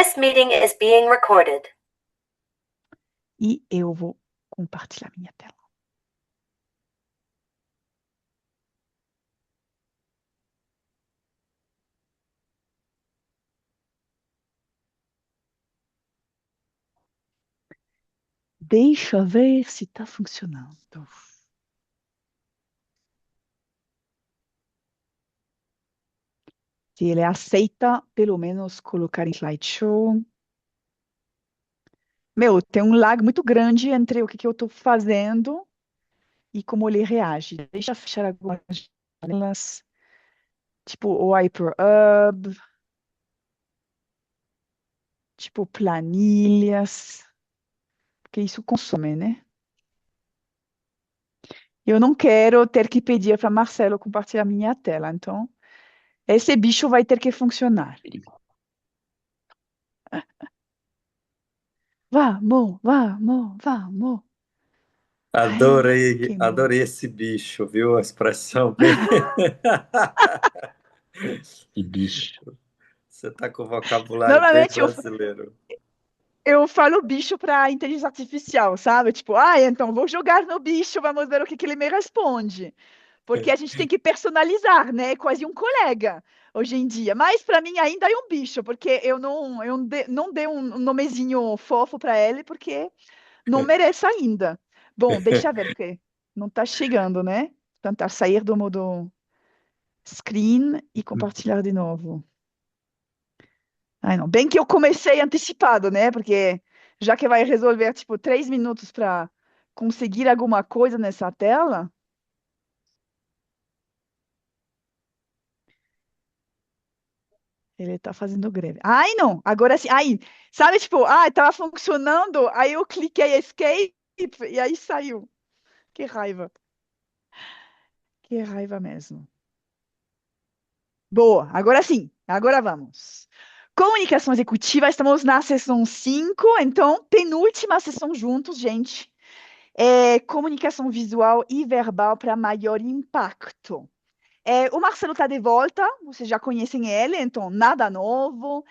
This meeting is being recorded. E eu vou compartilhar minha tela. Deixa eu ver se está funcionando. Se ele aceita, pelo menos, colocar em slideshow. Meu, tem um lag muito grande entre o que eu estou fazendo e como ele reage. Deixa eu fechar algumas janelas, tipo o HyperHub, tipo planilhas, porque isso consome, né? Eu não quero ter que pedir para Marcelo compartilhar minha tela, então esse bicho vai ter que funcionar. Vamos, vamos, vamos. Ai, queimou. Adorei esse bicho, viu? A expressão bem. Que bicho. Você tá com o vocabulário bem Normalmente brasileiro. eu falo bicho para inteligência artificial, sabe? Tipo, então vou jogar no bicho, vamos ver o que ele me responde. Porque a gente tem que personalizar, né? É quase um colega hoje em dia. Mas para mim ainda é um bicho, porque eu não dei um nomezinho fofo para ele, porque não merece ainda. Bom, deixa eu ver, porque não está chegando, né? Tentar sair do modo screen e compartilhar de novo. Ai, não. Bem que eu comecei antecipado, né? Porque já que vai resolver, tipo, 3 minutos para conseguir alguma coisa nessa tela. Ele tá fazendo greve. Ai, não. Agora sim. Aí, sabe, tipo, tava funcionando. Aí eu cliquei escape e aí saiu. Que raiva. Que raiva mesmo. Boa. Agora sim. Agora vamos. Comunicação executiva. Estamos na sessão 5. Então, penúltima sessão juntos, gente. Comunicação visual e verbal para maior impacto. O Marcelo está de volta, vocês já conhecem ele, então nada novo.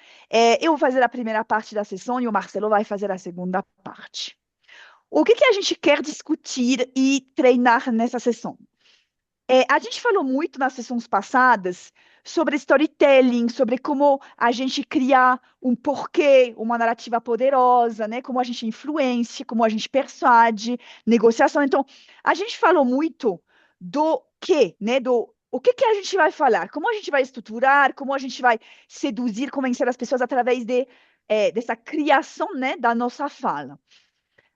Eu vou fazer a primeira parte da sessão e o Marcelo vai fazer a segunda parte. O que a gente quer discutir e treinar nessa sessão? A gente falou muito nas sessões passadas sobre storytelling, sobre como a gente criar um porquê, uma narrativa poderosa, né? Como a gente influencia, como a gente persuade, negociação. Então, a gente falou muito do quê, né? Do o que a gente vai falar, como a gente vai estruturar, como a gente vai seduzir, convencer as pessoas através dessa criação, né, da nossa fala.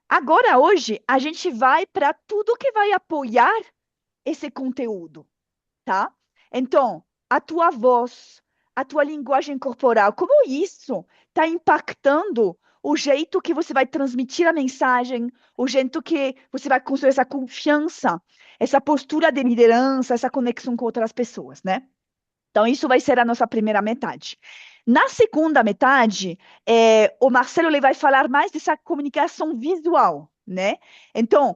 Agora, hoje, a gente vai para tudo que vai apoiar esse conteúdo, tá? Então, a tua voz, a tua linguagem corporal, como isso está impactando o jeito que você vai transmitir a mensagem, o jeito que você vai construir essa confiança, essa postura de liderança, essa conexão com outras pessoas, né? Então, isso vai ser a nossa primeira metade. Na segunda metade, o Marcelo ele vai falar mais dessa comunicação visual, né? Então,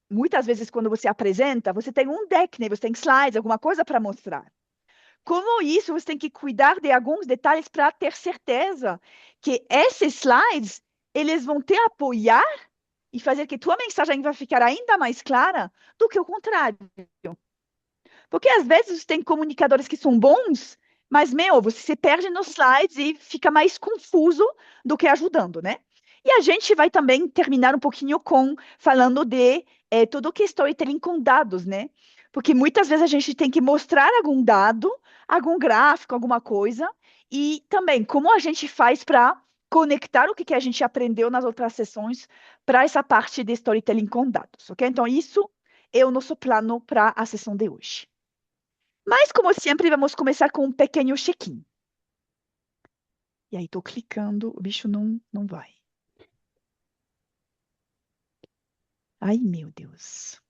muitas vezes, quando você apresenta, você tem um deck, né? Você tem slides, alguma coisa para mostrar. Como isso, você tem que cuidar de alguns detalhes para ter certeza que esses slides, eles vão te apoiar e fazer que tua mensagem vai ficar ainda mais clara do que o contrário. Porque às vezes tem comunicadores que são bons, mas, você se perde nos slides e fica mais confuso do que ajudando, né? E a gente vai também terminar um pouquinho falando de tudo que é storytelling com dados, né? Porque muitas vezes a gente tem que mostrar algum dado, algum gráfico, alguma coisa, e também como a gente faz para conectar o que a gente aprendeu nas outras sessões para essa parte de storytelling com dados, ok? Então, isso é o nosso plano para a sessão de hoje. Mas, como sempre, vamos começar com um pequeno check-in. E aí, estou clicando, o bicho não vai. Ai, meu Deus.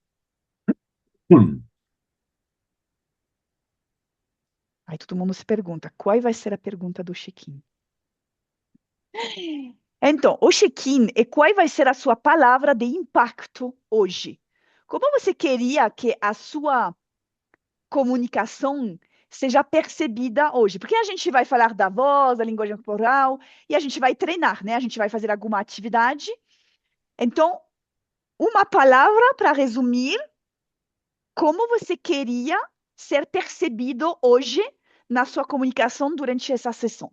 Aí todo mundo se pergunta, qual vai ser a pergunta do check-in? Então, o check-in é qual vai ser a sua palavra de impacto hoje. Como você queria que a sua comunicação seja percebida hoje. Porque a gente vai falar da voz, da linguagem corporal, e a gente vai treinar, né? A gente vai fazer alguma atividade. Então, uma palavra para resumir como você queria ser percebido hoje na sua comunicação durante essa sessão.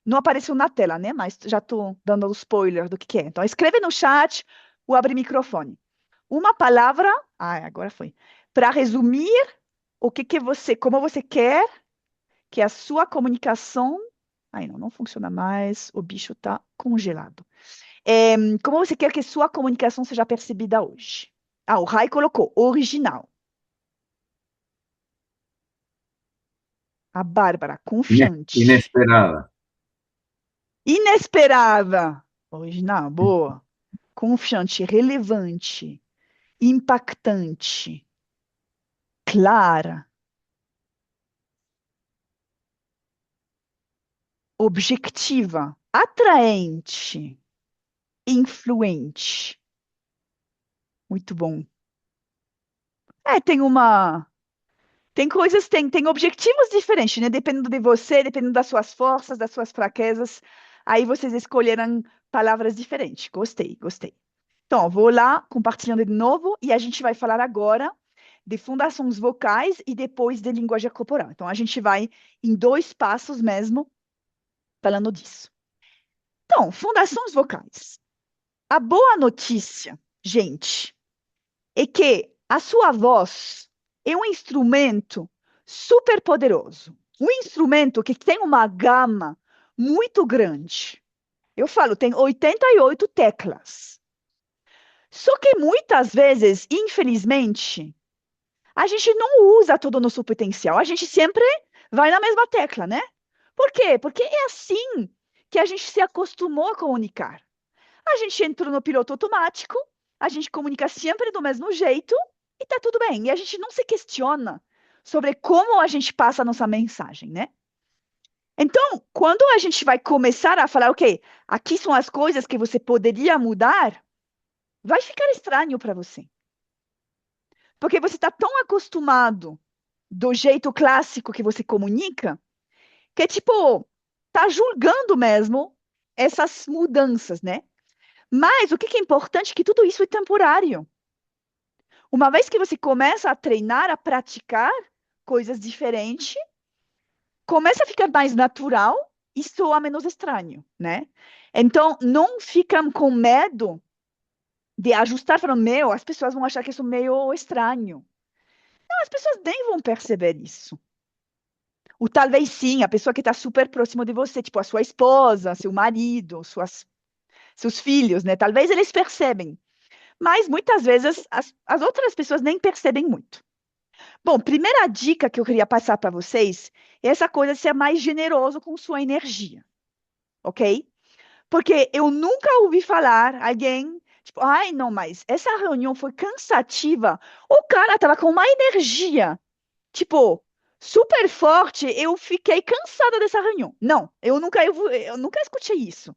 Não apareceu na tela, né? Mas já estou dando o spoiler do que é. Então, escreve no chat ou abre microfone. Uma palavra, agora foi, para resumir o que você, como você quer que a sua comunicação. Ai, não funciona mais, o bicho está congelado. Como você quer que sua comunicação seja percebida hoje? O Rai colocou original. A Bárbara, confiante. Inesperada. Inesperada. Original, boa. Confiante, relevante, impactante, clara, objetiva, atraente, influente. Muito bom. Tem coisas, tem objetivos diferentes, né? Dependendo de você, dependendo das suas forças, das suas fraquezas. Aí vocês escolheram palavras diferentes. Gostei, gostei. Então, vou lá compartilhando de novo e a gente vai falar agora de fundações vocais e depois de linguagem corporal. Então, a gente vai em 2 passos mesmo falando disso. Então, fundações vocais. A boa notícia, gente, é que a sua voz é um instrumento super poderoso. Um instrumento que tem uma gama muito grande. Eu falo, tem 88 teclas. Só que muitas vezes, infelizmente, a gente não usa todo o nosso potencial. A gente sempre vai na mesma tecla, né? Por quê? Porque é assim que a gente se acostumou a comunicar. A gente entrou no piloto automático, a gente comunica sempre do mesmo jeito e tá tudo bem. E a gente não se questiona sobre como a gente passa a nossa mensagem, né? Então, quando a gente vai começar a falar, ok, aqui são as coisas que você poderia mudar, vai ficar estranho para você. Porque você está tão acostumado do jeito clássico que você comunica, que tipo, tá julgando mesmo essas mudanças, né? Mas o que é importante é que tudo isso é temporário. Uma vez que você começa a treinar, a praticar coisas diferentes, começa a ficar mais natural e soa menos estranho, né? Então, não ficam com medo de ajustar, falando, meu, as pessoas vão achar que isso é meio estranho. Não, as pessoas nem vão perceber isso. Ou talvez sim, a pessoa que está super próxima de você, tipo a sua esposa, seu marido, seus filhos, né? Talvez eles percebem. Mas muitas vezes as outras pessoas nem percebem muito. Bom, primeira dica que eu queria passar para vocês é essa coisa de ser mais generoso com sua energia, ok? Porque eu nunca ouvi falar alguém, tipo, ai, não, mas essa reunião foi cansativa. O cara tava com uma energia, tipo, super forte. Eu fiquei cansada dessa reunião. Não, eu nunca escutei isso.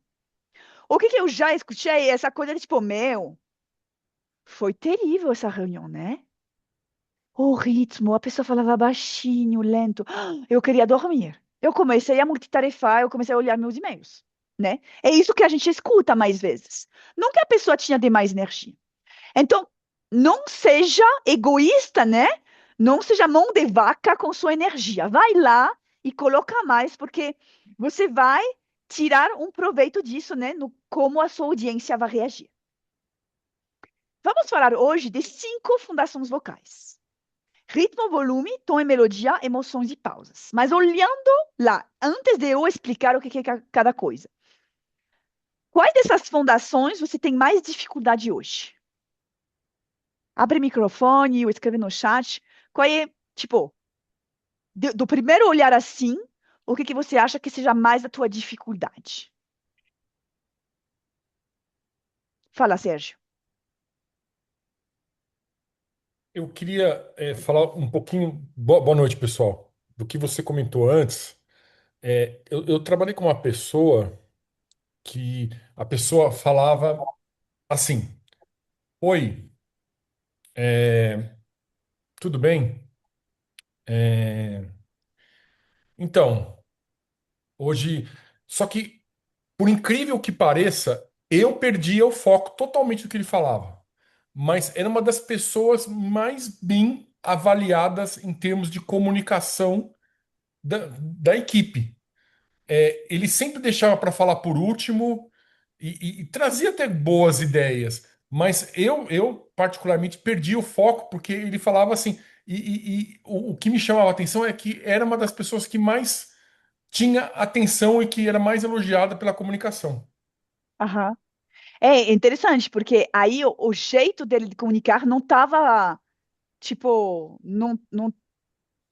O que eu já escutei é essa coisa de, tipo, meu, foi terrível essa reunião, né? O ritmo, a pessoa falava baixinho, lento. Eu queria dormir. Eu comecei a multitarefar, eu comecei a olhar meus e-mails, né? É isso que a gente escuta mais vezes. Não que a pessoa tinha demais energia. Então, não seja egoísta, né? Não seja mão de vaca com sua energia. Vai lá e coloca mais, porque você vai tirar um proveito disso, né? No como a sua audiência vai reagir. Vamos falar hoje de 5 fundações vocais. Ritmo, volume, tom e melodia, emoções e pausas. Mas olhando lá, antes de eu explicar o que é cada coisa, quais dessas fundações você tem mais dificuldade hoje? Abre o microfone ou escreve no chat. Qual é, tipo, do primeiro olhar assim, o que você acha que seja mais a tua dificuldade? Fala, Sérgio. Eu queria falar um pouquinho. Boa noite, pessoal. Do que você comentou antes. Eu trabalhei com uma pessoa que a pessoa falava assim: Oi, tudo bem? Então, hoje. Só que, por incrível que pareça, eu perdia o foco totalmente do que ele falava. Mas era uma das pessoas mais bem avaliadas em termos de comunicação da equipe. Ele sempre deixava para falar por último e trazia até boas ideias, mas eu particularmente perdi o foco porque ele falava assim. E o que me chamava a atenção é que era uma das pessoas que mais tinha atenção e que era mais elogiada pela comunicação. Aham. É interessante, porque aí o jeito dele de comunicar não estava, tipo,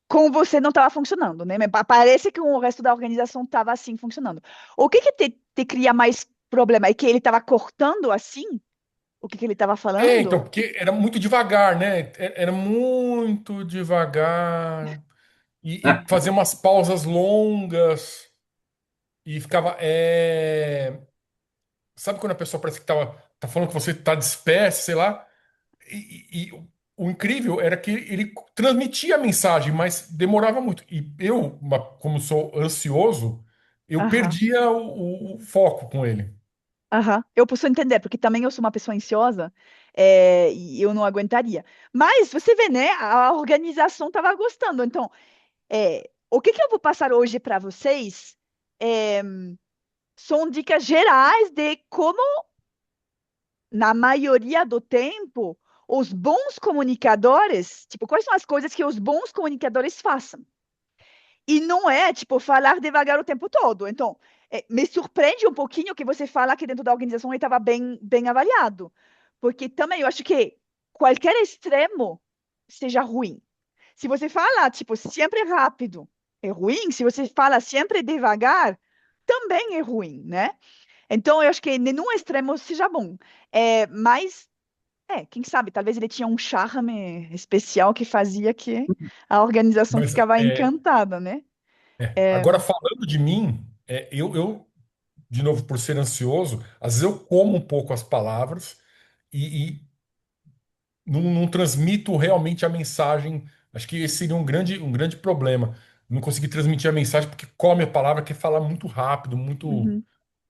com você não estava funcionando, né? Mas parece que com o resto da organização estava assim funcionando. O que que te cria mais problema? É que ele estava cortando assim o que que ele estava Então, falando? porque era muito devagar, né? Era muito devagar e fazia umas pausas longas e ficava. Sabe quando a pessoa parece que tá falando que você tá disperso, sei lá? E o incrível era que ele transmitia a mensagem, mas demorava muito. E eu, como sou ansioso, eu Aham, perdia o foco com ele. aham. Eu posso entender, porque também eu sou uma pessoa ansiosa, e eu não aguentaria. Mas você vê, né? A organização estava gostando. Então, o que que eu vou passar hoje para vocês? é, São dicas gerais de como, na maioria do tempo, os bons comunicadores, tipo, quais são as coisas que os bons comunicadores façam? E não é, tipo, falar devagar o tempo todo. Então, me surpreende um pouquinho que você fala que dentro da organização ele estava bem avaliado. Porque também eu acho que qualquer extremo seja ruim. Se você fala, tipo, sempre rápido, é ruim. Se você fala sempre devagar, também é ruim, né? Então, eu acho que nenhum extremo seja bom. Mas, quem sabe, talvez ele tinha um charme especial que fazia que a organização Mas ficava encantada, né? agora falando de mim, de novo, por ser ansioso, às vezes eu como um pouco as palavras e não transmito realmente a mensagem. Acho que esse seria um grande problema. Não conseguir transmitir a mensagem porque come a palavra, quer falar muito rápido, muito. Uhum.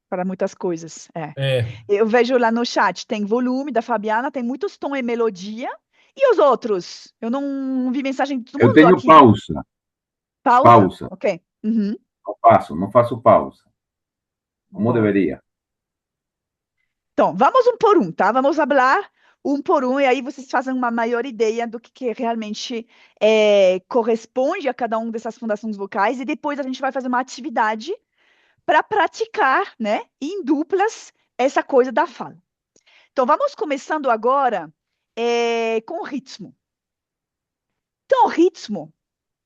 Para muitas coisas, É, Eu vejo lá no chat, tem volume da Fabiana, tem muitos tom e melodia. E os outros? Eu não vi mensagem de todo Eu mundo tenho aqui. pausa, Pausa? pausa. Ok. Uhum. Não faço pausa, como Boa. deveria. Então, vamos um por um, tá? Vamos falar um por um, e aí vocês fazem uma maior ideia do que realmente corresponde a cada uma dessas fundações vocais, e depois a gente vai fazer uma atividade para praticar, né, em duplas, essa coisa da fala. Então, vamos começando agora com o ritmo. Então, o ritmo,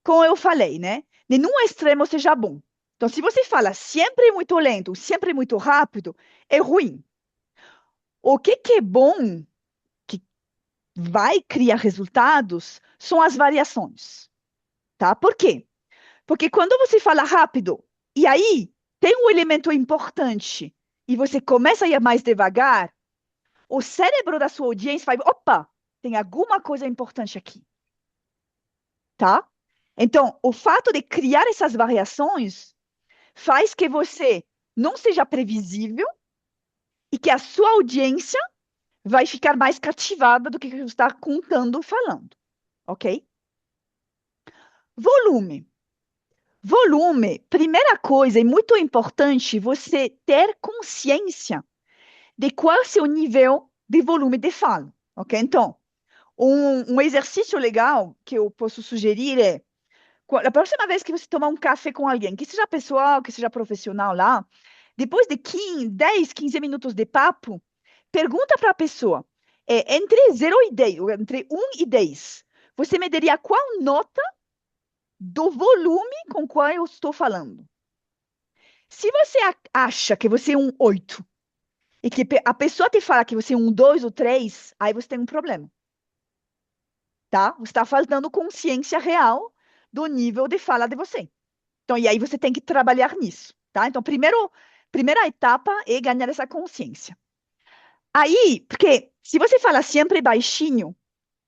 como eu falei, né? Nenhum extremo seja bom. Então, se você fala sempre muito lento, sempre muito rápido, é ruim. O que é bom, que vai criar resultados, são as variações, tá? Por quê? Porque quando você fala rápido, e aí tem um elemento importante, e você começa a ir mais devagar, o cérebro da sua audiência vai, opa, tem alguma coisa importante aqui, tá? Então, o fato de criar essas variações faz que você não seja previsível e que a sua audiência vai ficar mais cativada do que você está contando, falando, ok? Volume. Volume, primeira coisa, é muito importante você ter consciência de qual é o seu nível de volume de fala, ok? Então, um exercício legal que eu posso sugerir é, a próxima vez que você tomar um café com alguém, que seja pessoal, que seja profissional lá, depois de 15, 10, 15 minutos de papo, pergunta para a pessoa, entre 0 e 10, ou entre 1 e 10, você me daria qual nota do volume com qual eu estou falando? Se você acha que você é um 8 e que a pessoa te fala que você é um 2 ou 3, aí você tem um problema, tá? Você está faltando consciência real do nível de fala de você. Então, e aí você tem que trabalhar nisso, tá? Então, primeira etapa é ganhar essa consciência. Aí, porque se você fala sempre baixinho,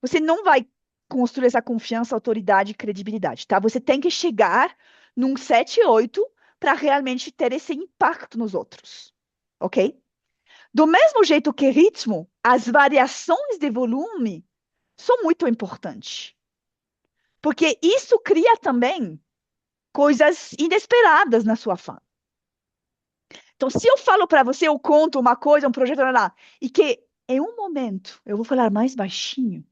você não vai construir essa confiança, autoridade e credibilidade, tá? Você tem que chegar num 7, 8, para realmente ter esse impacto nos outros, ok? Do mesmo jeito que ritmo, as variações de volume são muito importantes, porque isso cria também coisas inesperadas na sua fala. Então, se eu falo para você, eu conto uma coisa, um projeto, lá, e que em um momento eu vou falar mais baixinho,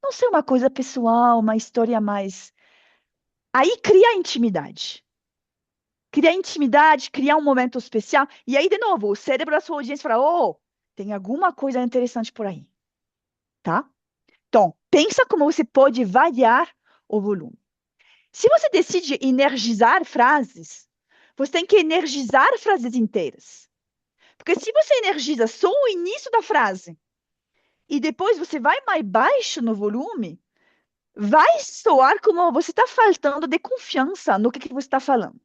não sei, uma coisa pessoal, uma história mais. Aí cria intimidade. Criar intimidade, criar um momento especial. E aí, de novo, o cérebro da sua audiência fala: oh, tem alguma coisa interessante por aí. Tá? Então, pensa como você pode variar o volume. Se você decide energizar frases, você tem que energizar frases inteiras. Porque se você energiza só o início da frase e depois você vai mais baixo no volume, vai soar como você está faltando de confiança no que você está falando,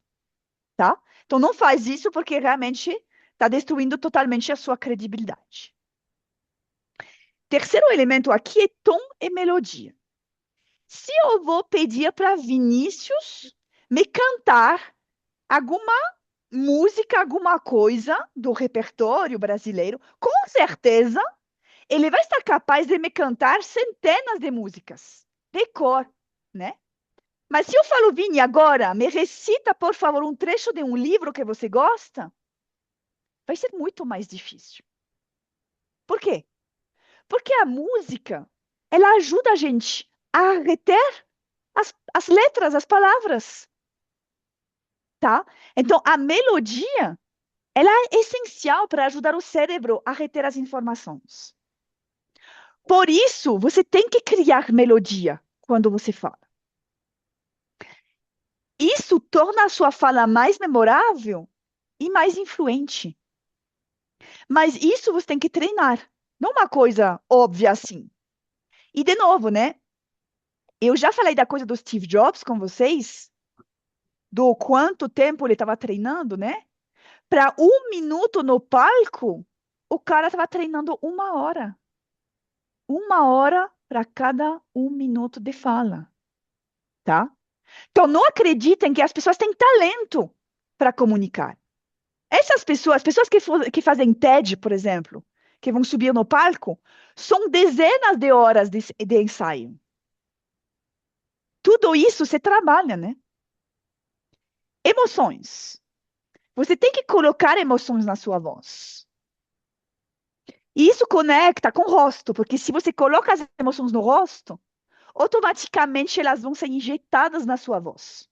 tá? Então não faz isso porque realmente está destruindo totalmente a sua credibilidade. Terceiro elemento aqui é tom e melodia. Se eu vou pedir para Vinícius me cantar alguma música, alguma coisa do repertório brasileiro, com certeza ele vai estar capaz de me cantar centenas de músicas, de cor, né? Mas se eu falo, Vini, agora, me recita, por favor, um trecho de um livro que você gosta, vai ser muito mais difícil. Por quê? Porque a música, ela ajuda a gente a reter as letras, as palavras, tá? Então, a melodia, ela é essencial para ajudar o cérebro a reter as informações. Por isso, você tem que criar melodia quando você fala. Isso torna a sua fala mais memorável e mais influente. Mas isso você tem que treinar. Não uma coisa óbvia assim. E, de novo, né? Eu já falei da coisa do Steve Jobs com vocês, do quanto tempo ele estava treinando, né? Para 1 minuto no palco, o cara estava treinando 1 hora. 1 hora para cada 1 minuto de fala, tá? Então, não acreditem que as pessoas têm talento para comunicar. Essas pessoas que fazem TED, por exemplo, que vão subir no palco, são dezenas de horas de ensaio. Tudo isso você trabalha, né? Emoções. Você tem que colocar emoções na sua voz. E isso conecta com o rosto, porque se você coloca as emoções no rosto, automaticamente elas vão ser injetadas na sua voz.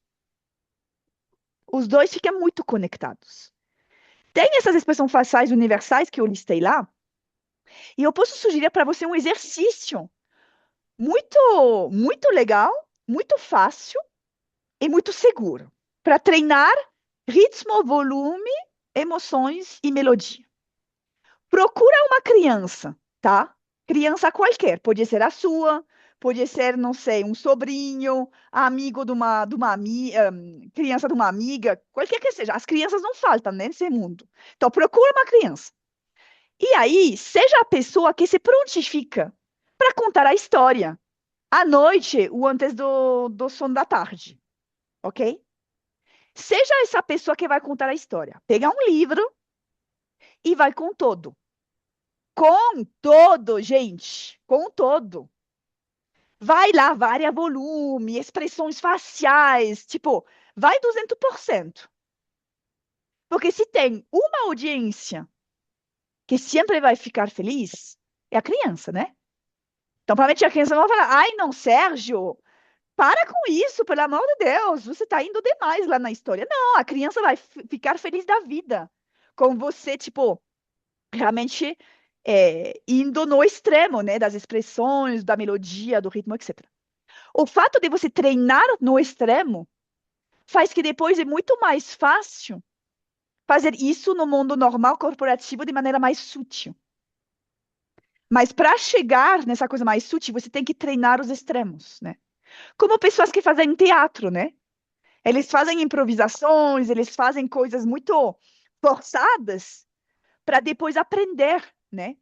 Os dois ficam muito conectados. Tem essas expressões faciais universais que eu listei lá, e eu posso sugerir para você um exercício muito legal, muito fácil e muito seguro para treinar ritmo, volume, emoções e melodia. Procura uma criança, tá? Criança qualquer, pode ser a sua, pode ser, não sei, um sobrinho, amigo criança de uma amiga, qualquer que seja. As crianças não faltam, né, nesse mundo. Então, procura uma criança. E aí, seja a pessoa que se prontifica para contar a história à noite ou antes do sono da tarde, ok? Seja essa pessoa que vai contar a história. Pega um livro e vai com todo. Com todo, gente. Com todo. Vai lá, varia volume, expressões faciais, tipo, vai 200%. Porque se tem uma audiência que sempre vai ficar feliz, é a criança, né? Então, provavelmente a criança não vai falar, ai, não, Sérgio, para com isso, pelo amor de Deus, você está indo demais lá na história. Não, a criança vai ficar feliz da vida com você, tipo, realmente indo no extremo, né, das expressões, da melodia, do ritmo, etc. O fato de você treinar no extremo faz que depois é muito mais fácil fazer isso no mundo normal, corporativo, de maneira mais sutil. Mas para chegar nessa coisa mais sutil, você tem que treinar os extremos, né? Como pessoas que fazem teatro, né? Eles fazem improvisações, eles fazem coisas muito forçadas para depois aprender, né?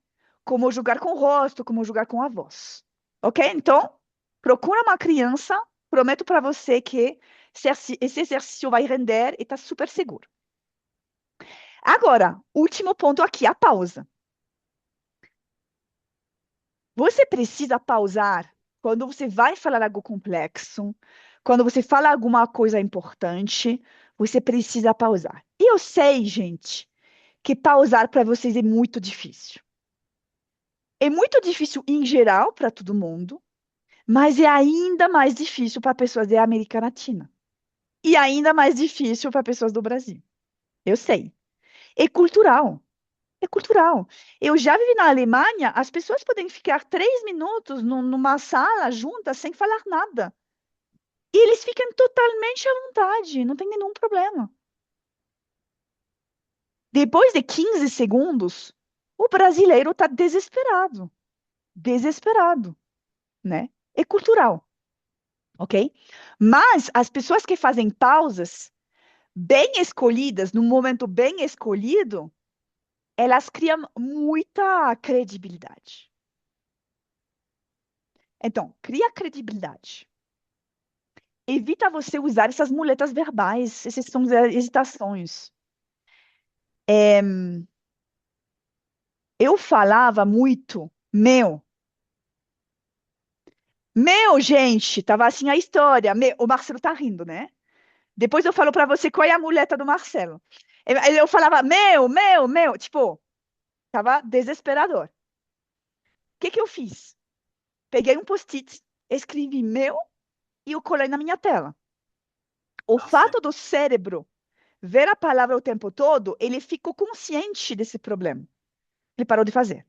Como jogar com o rosto, como jogar com a voz. Ok? Então, procura uma criança, prometo para você que esse exercício vai render e está super seguro. Agora, último ponto aqui, a pausa. Você precisa pausar quando você vai falar algo complexo, quando você fala alguma coisa importante, você precisa pausar. E eu sei, gente, que pausar para vocês é muito difícil. É muito difícil em geral para todo mundo, mas é ainda mais difícil para pessoas da América Latina. E ainda mais difícil para pessoas do Brasil. Eu sei. É cultural. É cultural. Eu já vivi na Alemanha, as pessoas podem ficar 3 minutos numa sala juntas sem falar nada. E eles ficam totalmente à vontade, não tem nenhum problema. Depois de 15 segundos, o brasileiro está desesperado. Desesperado, né? É cultural, ok? Mas as pessoas que fazem pausas bem escolhidas, num momento bem escolhido, elas criam muita credibilidade. Então, cria credibilidade. Evita você usar essas muletas verbais, essas são hesitações. Eu falava muito, gente, tava assim a história. O Marcelo tá rindo, né? Depois eu falo para você qual é a muleta do Marcelo. Eu falava, tipo, tava desesperador. O que eu fiz? Peguei um post-it, escrevi meu e o colei na minha tela. O fato do cérebro ver a palavra o tempo todo, ele ficou consciente desse problema. Ele parou de fazer.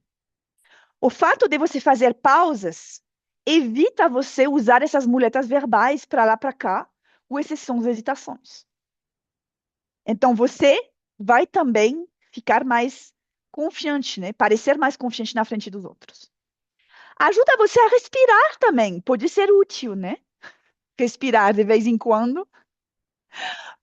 O fato de você fazer pausas evita você usar essas muletas verbais para lá para cá, ou essas são as hesitações. Então, você vai também ficar mais confiante, né? Parecer mais confiante na frente dos outros. Ajuda você a respirar também, pode ser útil, né? Respirar de vez em quando,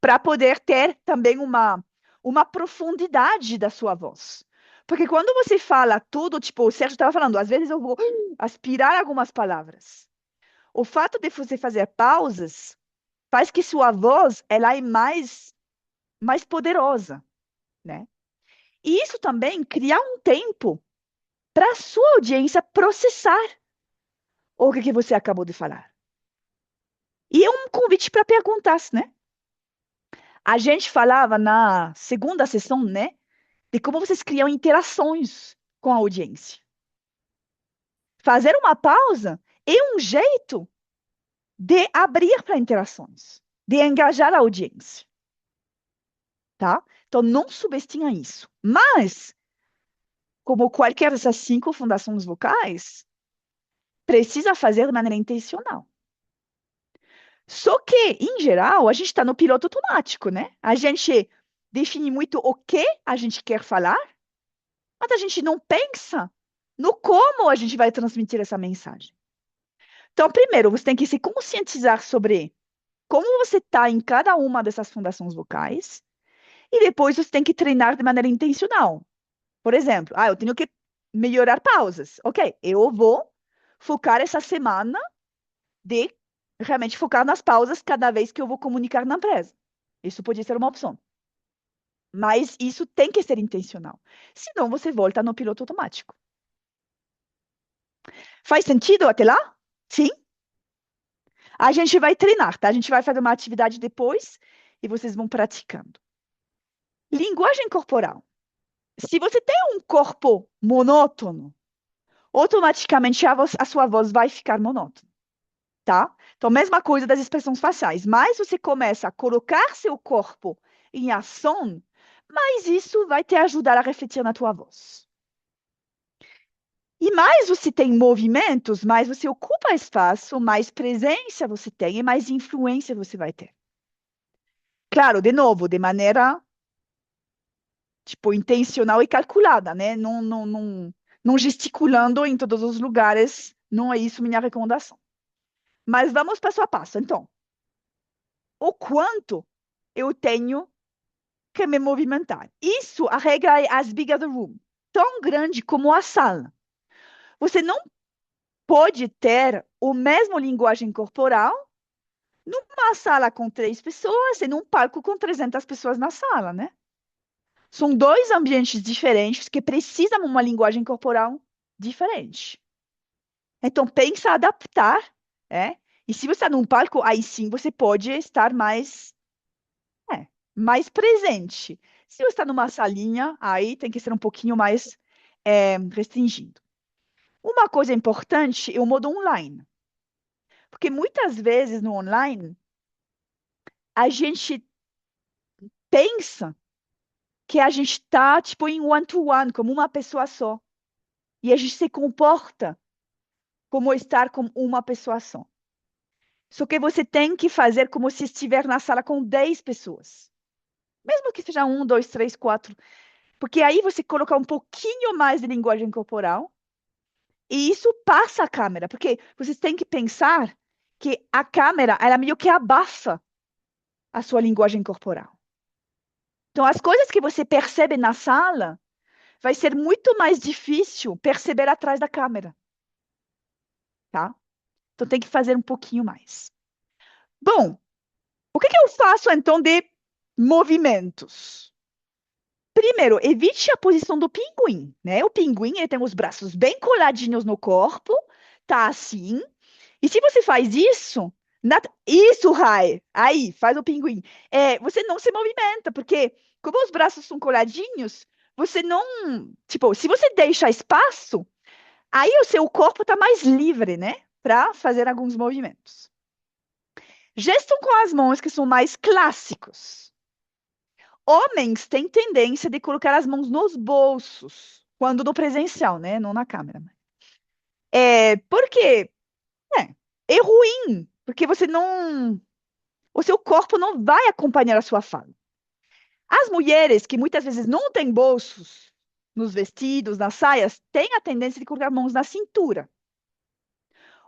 para poder ter também uma profundidade da sua voz. Porque quando você fala tudo, tipo, o Sérgio estava falando, às vezes eu vou aspirar algumas palavras. O fato de você fazer pausas faz que sua voz ela é mais poderosa, né? E isso também cria um tempo para a sua audiência processar o que você acabou de falar. E é um convite para perguntar, né? A gente falava na segunda sessão, né? De como vocês criam interações com a audiência. Fazer uma pausa é um jeito de abrir para interações, de engajar a audiência. Tá? Então, não subestima isso. Mas, como qualquer dessas 5 fundações vocais, precisa fazer de maneira intencional. Só que, em geral, a gente está no piloto automático, né? A gente define muito o que a gente quer falar, mas a gente não pensa no como a gente vai transmitir essa mensagem. Então, primeiro, você tem que se conscientizar sobre como você está em cada uma dessas fundações vocais, e depois você tem que treinar de maneira intencional. Por exemplo, eu tenho que melhorar pausas. Ok, eu vou focar essa semana de realmente focar nas pausas cada vez que eu vou comunicar na empresa. Isso pode ser uma opção. Mas isso tem que ser intencional. Senão você volta no piloto automático. Faz sentido até lá? Sim? A gente vai treinar, tá? A gente vai fazer uma atividade depois e vocês vão praticando. Linguagem corporal. Se você tem um corpo monótono, automaticamente a sua voz vai ficar monótona, tá? Então, mesma coisa das expressões faciais. Mais você começa a colocar seu corpo em ação, mais isso vai te ajudar a refletir na tua voz. E mais você tem movimentos, mais você ocupa espaço, mais presença você tem e mais influência você vai ter. Claro, de novo, de maneira tipo intencional e calculada, né? Não gesticulando em todos os lugares, não é isso minha recomendação. Mas vamos passo a passo. Então, o quanto eu tenho que me movimentar? Isso, a regra é as big as the room, tão grande como a sala. Você não pode ter o mesmo linguagem corporal numa sala com 3 pessoas e num palco com 300 pessoas na sala, né? São dois ambientes diferentes que precisam de uma linguagem corporal diferente. Então, pensa adaptar, E se você está num palco, aí sim você pode estar mais presente. Se você está numa salinha, aí tem que ser um pouquinho mais restringido. Uma coisa importante é o modo online. Porque muitas vezes no online, a gente pensa que a gente está, tipo, em one-to-one, como uma pessoa só. E a gente se comporta como estar com uma pessoa só. Só que você tem que fazer como se estiver na sala com 10 pessoas. Mesmo que seja 1, 2, 3, 4. Porque aí você coloca um pouquinho mais de linguagem corporal e isso passa a câmera. Porque vocês têm que pensar que a câmera, ela meio que abafa a sua linguagem corporal. Então, as coisas que você percebe na sala, vai ser muito mais difícil perceber atrás da câmera. Tá? Então, tem que fazer um pouquinho mais. Bom, o que eu faço, então, de movimentos? Primeiro, evite a posição do pinguim, né? O pinguim, ele tem os braços bem coladinhos no corpo, tá assim. E se você faz isso, isso, Rai, aí, faz o pinguim. Você não se movimenta, porque como os braços são coladinhos, você não, tipo, se você deixa espaço, aí o seu corpo tá mais livre, né? Para fazer alguns movimentos. Gestos com as mãos que são mais clássicos. Homens têm tendência de colocar as mãos nos bolsos, quando no presencial, né? Não na câmera. Porque é ruim, porque o seu corpo não vai acompanhar a sua fala. As mulheres que muitas vezes não têm bolsos nos vestidos, nas saias, têm a tendência de colocar mãos na cintura.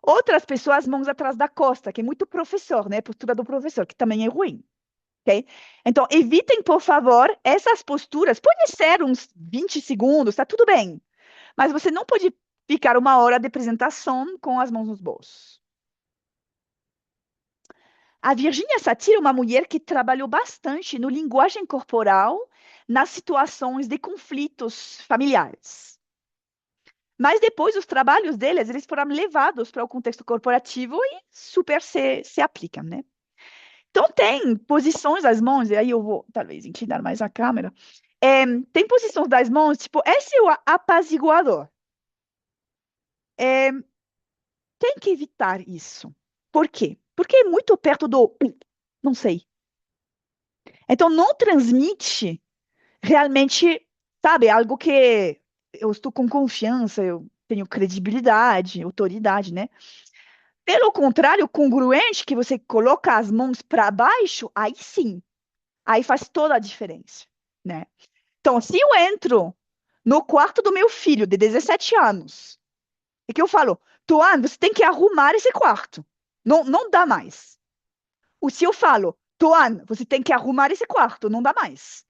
Outras pessoas, mãos atrás da costa, que é muito professor, né? Postura do professor, que também é ruim. Okay? Então, evitem, por favor, essas posturas. Pode ser uns 20 segundos, tá tudo bem. Mas você não pode ficar 1 hora de apresentação com as mãos nos bolsos. A Virginia Satir é uma mulher que trabalhou bastante no linguagem corporal nas situações de conflitos familiares. Mas depois os trabalhos deles, eles foram levados para o contexto corporativo e super se aplicam, né? Então, tem posições das mãos, e aí eu vou, talvez, inclinar mais a câmera. Tem posições das mãos, tipo, esse é o apaziguador. Tem que evitar isso. Por quê? Porque é muito perto do não sei. Então, não transmite realmente, sabe, algo que eu estou com confiança, eu tenho credibilidade, autoridade, né? Pelo contrário, congruente, que você coloca as mãos para baixo, aí sim. Aí faz toda a diferença, né? Então, se eu entro no quarto do meu filho de 17 anos, e que eu falo, Tuan, você tem que arrumar esse quarto. Não dá mais. Ou se eu falo, Tuan, você tem que arrumar esse quarto, não dá mais.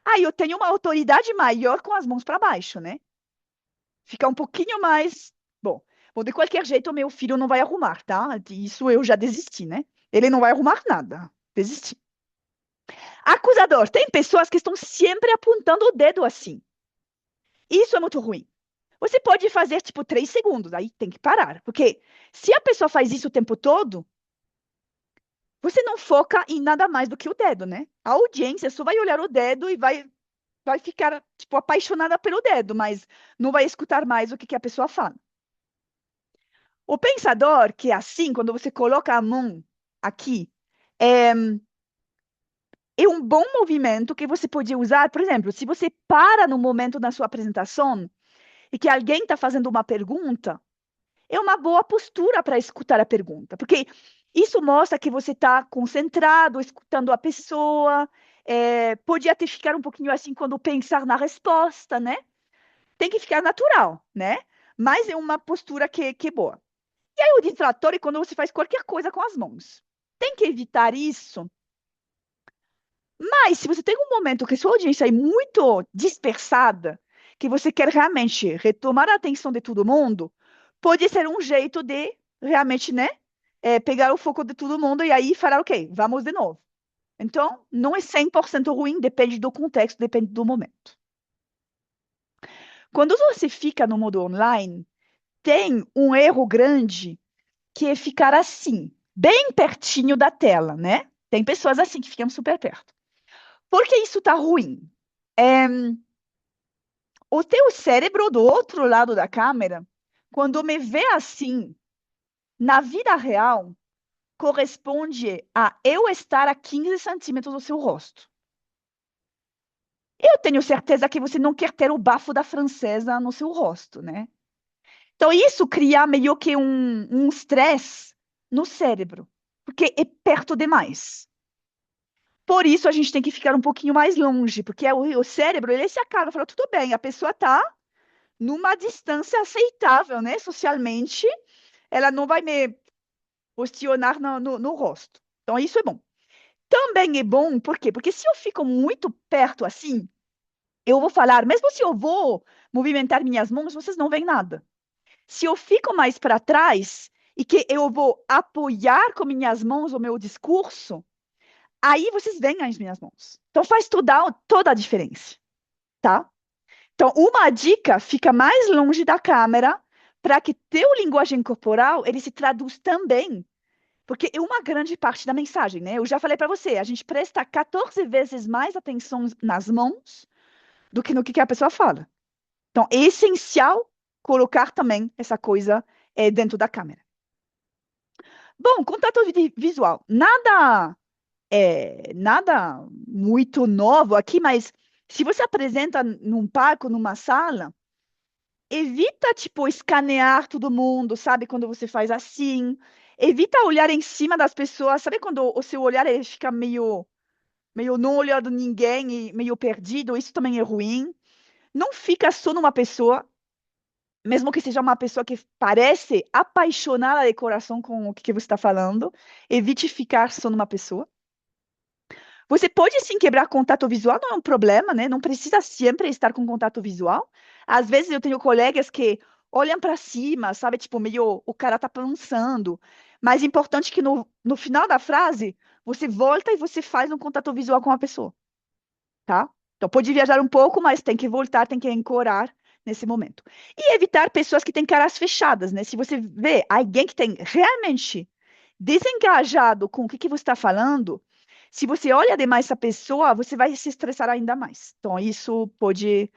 Aí eu tenho uma autoridade maior com as mãos para baixo, né? Fica um pouquinho mais. Bom, de qualquer jeito, o meu filho não vai arrumar, tá? Isso eu já desisti, né? Ele não vai arrumar nada. Desisti. Acusador. Tem pessoas que estão sempre apontando o dedo assim. Isso é muito ruim. Você pode fazer, tipo, 3 segundos, aí tem que parar. Porque se a pessoa faz isso o tempo todo, você não foca em nada mais do que o dedo, né? A audiência só vai olhar o dedo e vai ficar, tipo, apaixonada pelo dedo, mas não vai escutar mais o que a pessoa fala. O pensador, que é assim, quando você coloca a mão aqui, é um bom movimento que você pode usar, por exemplo, se você para no momento da sua apresentação e que alguém está fazendo uma pergunta, é uma boa postura para escutar a pergunta, porque isso mostra que você está concentrado, escutando a pessoa, pode até ficar um pouquinho assim quando pensar na resposta, né? Tem que ficar natural, né? Mas é uma postura que é boa. E aí o distrator é quando você faz qualquer coisa com as mãos. Tem que evitar isso. Mas se você tem um momento que sua audiência é muito dispersada, que você quer realmente retomar a atenção de todo mundo, pode ser um jeito de realmente, né, pegar o foco de todo mundo e aí falar, ok, vamos de novo. Então, não é 100% ruim, depende do contexto, depende do momento. Quando você fica no modo online, tem um erro grande que é ficar assim, bem pertinho da tela, né? Tem pessoas assim que ficam super perto. Por que isso tá ruim? É, o teu cérebro do outro lado da câmera, quando me vê assim, na vida real, corresponde a eu estar a 15 centímetros do seu rosto. Eu tenho certeza que você não quer ter o bafo da francesa no seu rosto, né? Então, isso cria meio que um estresse no cérebro, porque é perto demais. Por isso, a gente tem que ficar um pouquinho mais longe, porque o cérebro, ele se acaba, fala, tudo bem, a pessoa está numa distância aceitável, né? Socialmente, ela não vai me posicionar no rosto. Então, isso é bom. Também é bom, por quê? Porque se eu fico muito perto assim, eu vou falar, mesmo se eu vou movimentar minhas mãos, vocês não veem nada. Se eu fico mais para trás e que eu vou apoiar com minhas mãos o meu discurso, aí vocês veem as minhas mãos. Então faz toda a diferença, tá? Então, uma dica, fica mais longe da câmera para que teu linguagem corporal, ele se traduz também, porque é uma grande parte da mensagem, né? Eu já falei para você, a gente presta 14 vezes mais atenção nas mãos do que no que a pessoa fala. Então, é essencial colocar também essa coisa dentro da câmera. Bom, contato visual. Nada muito novo aqui, mas se você apresenta num palco, numa sala, evita, tipo, escanear todo mundo, sabe? Quando você faz assim. Evita olhar em cima das pessoas. Sabe quando o seu olhar ele fica meio não olhando ninguém e meio perdido? Isso também é ruim. Não fica só numa pessoa, mesmo que seja uma pessoa que parece apaixonada de coração com o que você está falando. Evite ficar só numa pessoa. Você pode sim quebrar contato visual, não é um problema, né? Não precisa sempre estar com contato visual. Às vezes eu tenho colegas que olham para cima, sabe? Tipo, meio o cara tá pensando. Mas é importante que no final da frase, você volta e você faz um contato visual com a pessoa, tá? Então pode viajar um pouco, mas tem que voltar, tem que ancorar nesse momento. E evitar pessoas que têm caras fechadas, né? Se você vê alguém que tem realmente desengajado com o que você está falando, se você olha demais essa pessoa, você vai se estressar ainda mais. Então, isso pode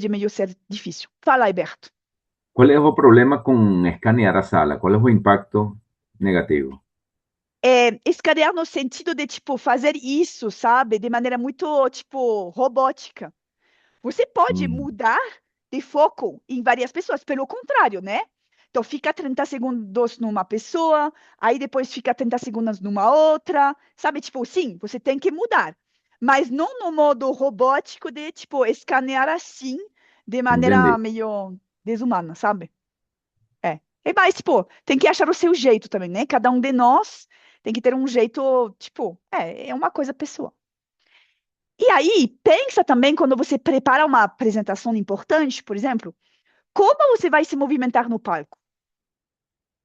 meio ser difícil. Fala, Alberto. ¿Cuál es el problema con escanear a sala? ¿Cuál es el impacto negativo? Escanear no sentido de, tipo, fazer isso, sabe? De maneira muito, tipo, robótica. Você pode Mm, mudar de foco em várias pessoas, pelo contrário, né? Então, fica 30 segundos numa pessoa, aí depois fica 30 segundos numa outra, sabe? Tipo, sim, você tem que mudar, mas não no modo robótico de, tipo, escanear assim, de maneira entendí. meio desumana, sabe? É mais, tipo, tem que achar o seu jeito também, né? Cada um de nós tem que ter um jeito, tipo, é uma coisa pessoal. E aí, pensa também quando você prepara uma apresentação importante, por exemplo, como você vai se movimentar no palco,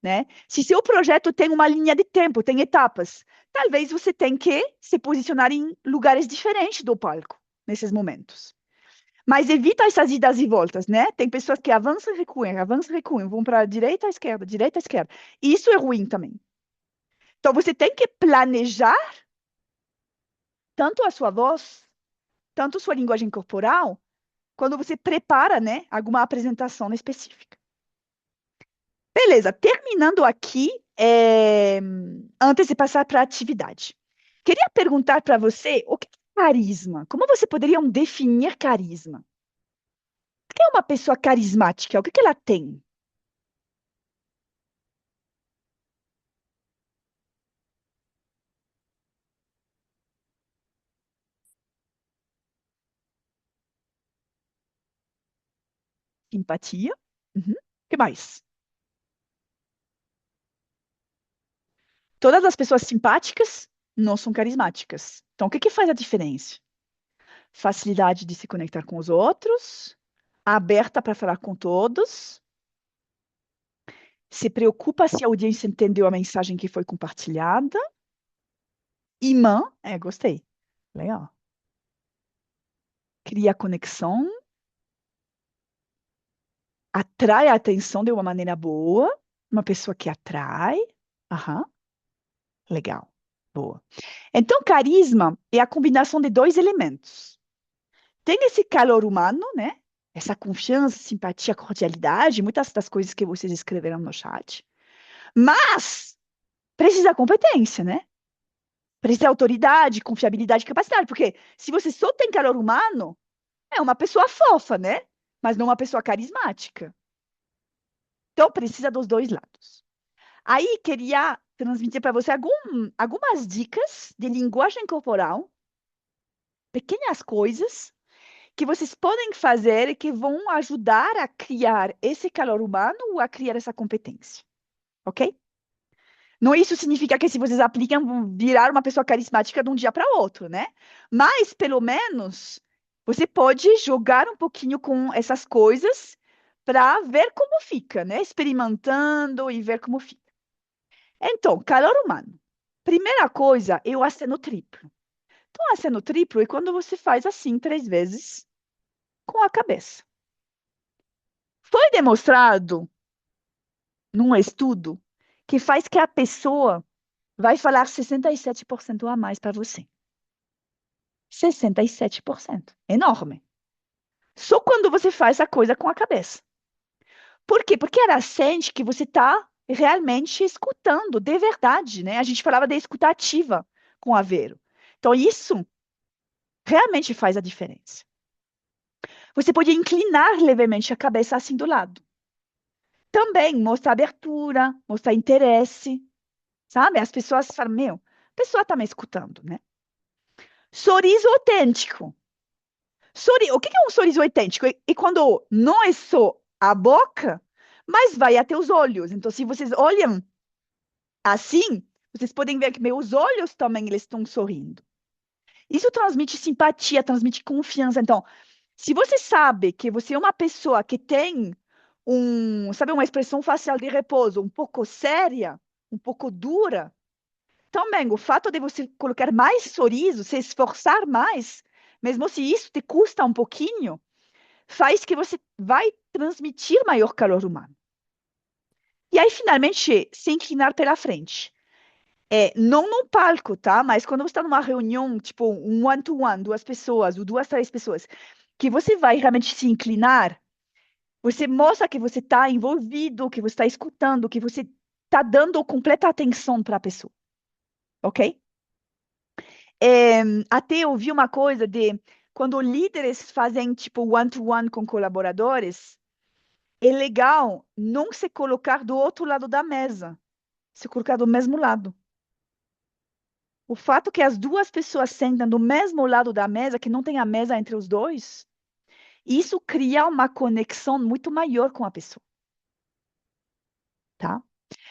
né? Se seu projeto tem uma linha de tempo, tem etapas, talvez você tenha que se posicionar em lugares diferentes do palco nesses momentos. Mas evita essas idas e voltas, né? Tem pessoas que avançam, recuam, vão para a direita, esquerda. Isso é ruim também. Então, você tem que planejar tanto a sua voz, tanto sua linguagem corporal, quando você prepara, né, alguma apresentação específica. Beleza, terminando aqui, antes de passar para a atividade. Queria perguntar para você o que é carisma? Como você poderia definir carisma? O que é uma pessoa carismática? O que ela tem? Empatia? Uhum. O que mais? Todas as pessoas simpáticas não são carismáticas. Então, o que faz a diferença? Facilidade de se conectar com os outros, aberta para falar com todos, se preocupa se a audiência entendeu a mensagem que foi compartilhada. Imã, gostei. Legal. Cria conexão. Atrai a atenção de uma maneira boa. Uma pessoa que atrai. Aham. Legal. Boa. Então, carisma é a combinação de dois elementos. Tem esse calor humano, né? Essa confiança, simpatia, cordialidade, muitas das coisas que vocês escreveram no chat. Mas precisa competência, né? Precisa autoridade, confiabilidade, capacidade. Porque se você só tem calor humano, é uma pessoa fofa, né? Mas não uma pessoa carismática. Então, precisa dos dois lados. Aí, queria transmitir para você algumas dicas de linguagem corporal, pequenas coisas que vocês podem fazer e que vão ajudar a criar esse calor humano ou a criar essa competência. Ok? Não isso significa que se vocês aplicam, vão virar uma pessoa carismática de um dia para outro, né? Mas, pelo menos, você pode jogar um pouquinho com essas coisas para ver como fica, né? Experimentando e ver como fica. Então, calor humano. Primeira coisa é o aceno triplo. Então, o aceno triplo é quando você faz assim 3 vezes com a cabeça. Foi demonstrado num estudo que faz que a pessoa vai falar 67% a mais para você. 67%. Enorme. Só quando você faz a coisa com a cabeça. Por quê? Porque ela sente que você está realmente escutando, de verdade, né? A gente falava de escuta ativa com a Vero. Então, isso realmente faz a diferença. Você pode inclinar levemente a cabeça assim do lado. Também mostra abertura, mostra interesse, sabe? As pessoas falam, meu, a pessoa está me escutando, né? Sorriso autêntico. O que é um sorriso autêntico? É quando não é só a boca, mas vai até os olhos. Então, se vocês olham assim, vocês podem ver que meus olhos também eles estão sorrindo. Isso transmite simpatia, transmite confiança. Então, se você sabe que você é uma pessoa que tem sabe, uma expressão facial de repouso um pouco séria, um pouco dura, também o fato de você colocar mais sorriso, se esforçar mais, mesmo se isso te custa um pouquinho, faz que você vai transmitir maior calor humano. E aí, finalmente, se inclinar pela frente. Não no palco, tá? Mas quando você está numa reunião, tipo um one-to-one, 2 pessoas, ou 2, 3 pessoas, que você vai realmente se inclinar, você mostra que você está envolvido, que você está escutando, que você está dando completa atenção para a pessoa. Ok? Até eu vi uma coisa de quando líderes fazem tipo one-to-one com colaboradores, é legal não se colocar do outro lado da mesa, se colocar do mesmo lado. O fato que as 2 pessoas sentam do mesmo lado da mesa, que não tem a mesa entre os dois, isso cria uma conexão muito maior com a pessoa. Tá?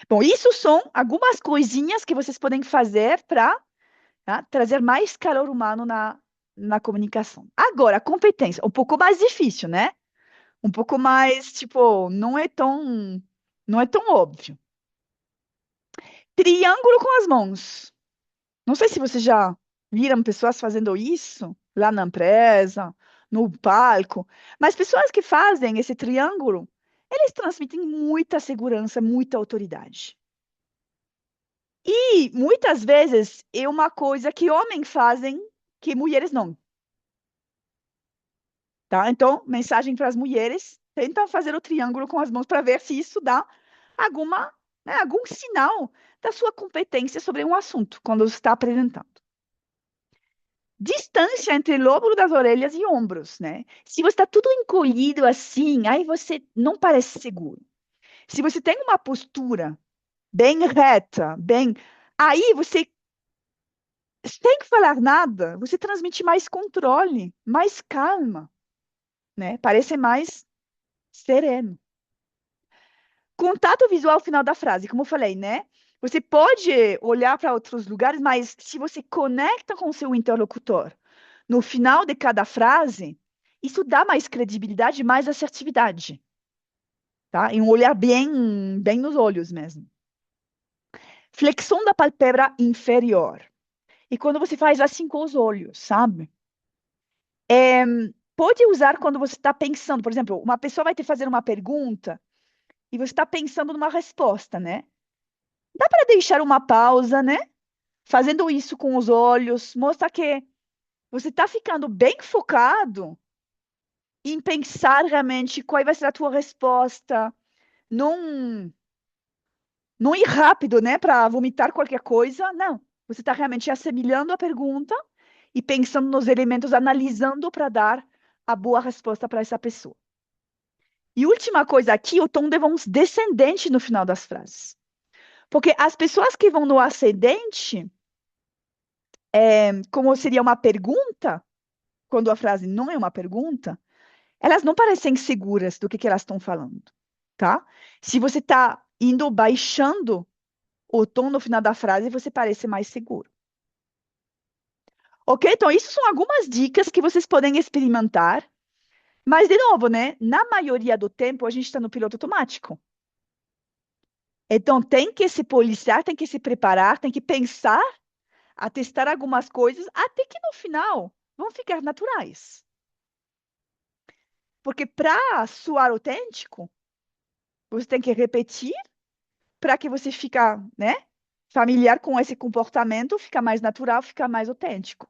Bom, isso são algumas coisinhas que vocês podem fazer para trazer mais calor humano na comunicação. Agora, competência, um pouco mais difícil, né? Um pouco mais, tipo, não é tão óbvio. Triângulo com as mãos. Não sei se vocês já viram pessoas fazendo isso lá na empresa, no palco, mas pessoas que fazem esse triângulo, eles transmitem muita segurança, muita autoridade. E muitas vezes é uma coisa que homens fazem que mulheres não. Tá? Então, mensagem para as mulheres, tenta fazer o triângulo com as mãos para ver se isso dá algum sinal da sua competência sobre um assunto, quando você está apresentando. Distância entre lóbulo das orelhas e ombros, né? Se você está tudo encolhido assim, aí você não parece seguro. Se você tem uma postura bem reta, aí você, sem falar nada, você transmite mais controle, mais calma, né? Parece mais sereno. Contato visual final da frase, como eu falei, né? Você pode olhar para outros lugares, mas se você conecta com o seu interlocutor no final de cada frase, isso dá mais credibilidade, mais assertividade. tá? E um olhar bem nos olhos mesmo. Flexão da pálpebra inferior. E quando você faz assim com os olhos, sabe? É, pode usar quando você está pensando, por exemplo, uma pessoa vai te fazer uma pergunta e você está pensando numa resposta, né? Dá para deixar uma pausa, né? Fazendo isso com os olhos, mostra que você está ficando bem focado em pensar realmente qual vai ser a tua resposta, não, não ir rápido, né, para vomitar qualquer coisa, não. Você está realmente assimilando a pergunta e pensando nos elementos, analisando para dar a boa resposta para essa pessoa. E última coisa aqui, o tom de voz descendente no final das frases. Porque as pessoas que vão no ascendente, como seria uma pergunta, quando a frase não é uma pergunta, elas não parecem seguras do que elas estão falando, tá? Se você está indo baixando o tom no final da frase, você parece mais seguro. Ok? Então, isso são algumas dicas que vocês podem experimentar. Mas, de novo, né? Na maioria do tempo, a gente está no piloto automático. Então, tem que se policiar, tem que se preparar, tem que pensar a testar algumas coisas, até que no final vão ficar naturais. Porque para soar autêntico, você tem que repetir para que você fica, né, familiar com esse comportamento, fica mais natural, fica mais autêntico.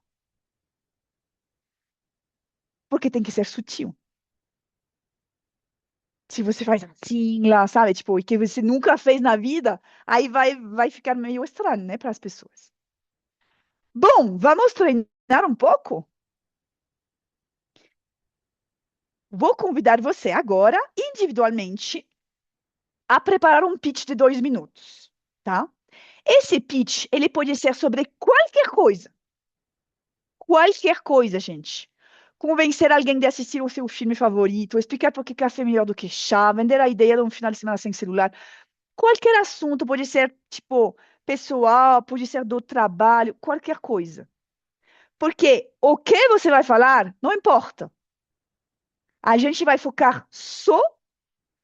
Porque tem que ser sutil. Se você faz assim lá, sabe, tipo, e que você nunca fez na vida, aí vai ficar meio estranho, né, para as pessoas. Bom, vamos treinar um pouco? Vou convidar você agora, individualmente, a preparar um pitch de 2 minutos, tá? Esse pitch, ele pode ser sobre qualquer coisa. Qualquer coisa, gente. Convencer alguém de assistir o seu filme favorito, explicar por que café é melhor do que chá, vender a ideia de um final de semana sem celular. Qualquer assunto pode ser, tipo, pessoal, pode ser do trabalho, qualquer coisa. Porque o que você vai falar não importa. A gente vai focar só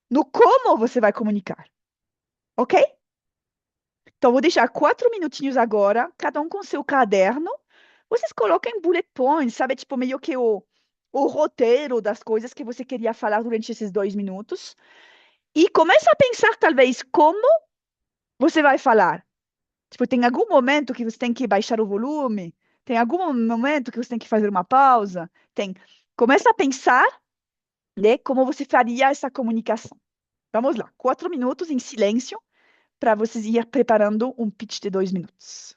no como você vai comunicar, ok? Então, vou deixar 4 minutinhos agora, cada um com seu caderno. Vocês coloquem bullet points, sabe? Tipo, meio que o roteiro das coisas que você queria falar durante esses 2 minutos. E começa a pensar, talvez, como você vai falar. Tipo, tem algum momento que você tem que baixar o volume? Tem algum momento que você tem que fazer uma pausa? Tem. Começa a pensar, né, como você faria essa comunicação. Vamos lá, 4 minutos em silêncio para vocês ir preparando um pitch de 2 minutos.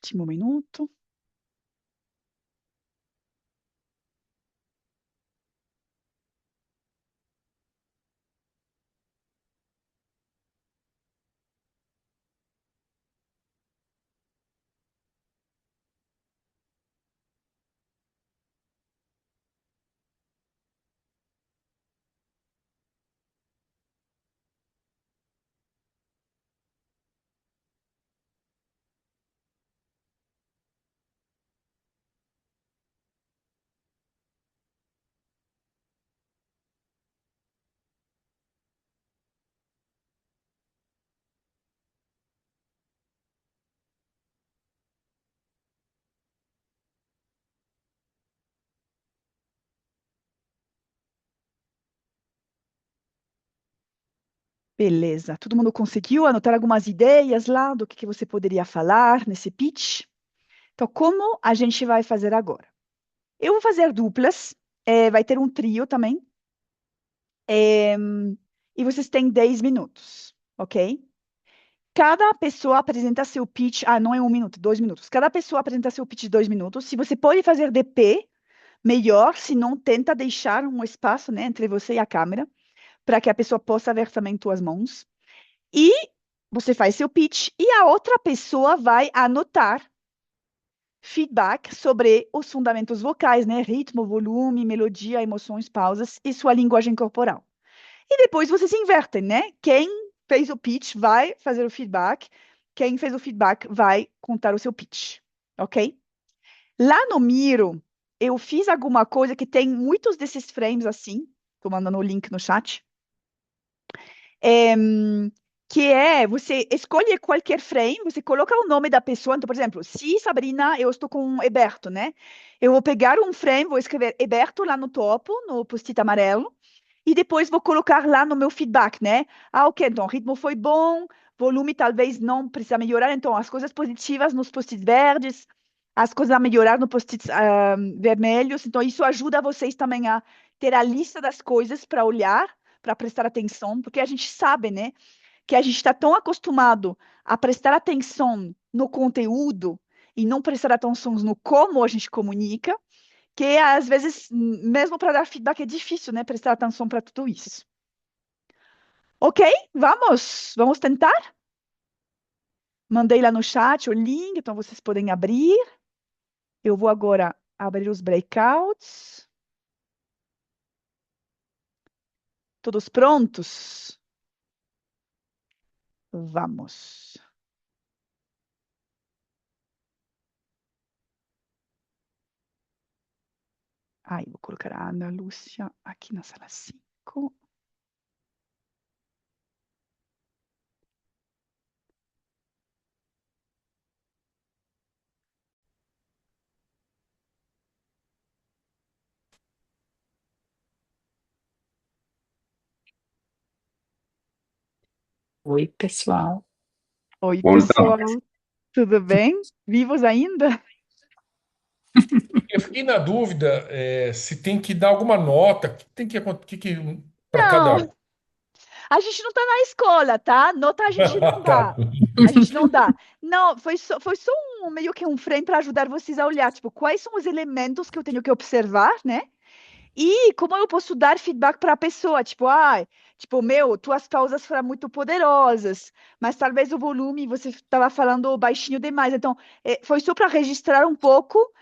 último minuto. Beleza. Todo mundo conseguiu anotar algumas ideias lá do que você poderia falar nesse pitch? Então, como a gente vai fazer agora? Eu vou fazer duplas, vai ter um trio também, e vocês têm 10 minutos, ok? Cada pessoa apresenta seu pitch. Ah, não é 1 minuto, 2 minutos. Cada pessoa apresenta seu pitch de 2 minutos. Se você pode fazer de pé, melhor. Se não, tenta deixar um espaço, né, entre você e a câmera, para que a pessoa possa ver também tuas mãos. E você faz seu pitch e a outra pessoa vai anotar feedback sobre os fundamentos vocais, né? Ritmo, volume, melodia, emoções, pausas e sua linguagem corporal. E depois vocês invertem, né? Quem fez o pitch vai fazer o feedback, quem fez o feedback vai contar o seu pitch, ok? Lá no Miro, eu fiz alguma coisa que tem muitos desses frames assim, tô mandando o link no chat, que é, você escolhe qualquer frame, você coloca o nome da pessoa, então, por exemplo, se Sabrina, eu estou com Eberto, né? Eu vou pegar um frame, vou escrever Eberto lá no topo, no post-it amarelo, e depois vou colocar lá no meu feedback, né? Ah, ok, então o ritmo foi bom, volume talvez não precisa melhorar, então as coisas positivas nos post-its verdes, as coisas a melhorar no post-its vermelhos, então isso ajuda vocês também a ter a lista das coisas para olhar, para prestar atenção, porque a gente sabe, né, que a gente está tão acostumado a prestar atenção no conteúdo e não prestar atenção no como a gente comunica, que às vezes, mesmo para dar feedback, é difícil, né? Prestar atenção para tudo isso. Ok? Vamos tentar? Mandei lá no chat o link, então vocês podem abrir. Eu vou agora abrir os breakouts. Todos prontos? Vamos. Aí, vou colocar a Ana Lúcia aqui na sala 5. Oi, pessoal. Oi, Voltamos. pessoal. Tudo bem? Vivos ainda? Eu fiquei na dúvida se tem que dar alguma nota, o que tem que para cada. Não, a gente não está na escola, tá? Nota a gente não Tá. dá. A gente não dá. Não, foi só meio que um frame para ajudar vocês a olhar, tipo, quais são os elementos que eu tenho que observar, né? E como eu posso dar feedback para a pessoa, tipo, tipo, meu, tuas pausas foram muito poderosas, mas talvez o volume você estava falando baixinho demais. Então, foi só para registrar um pouco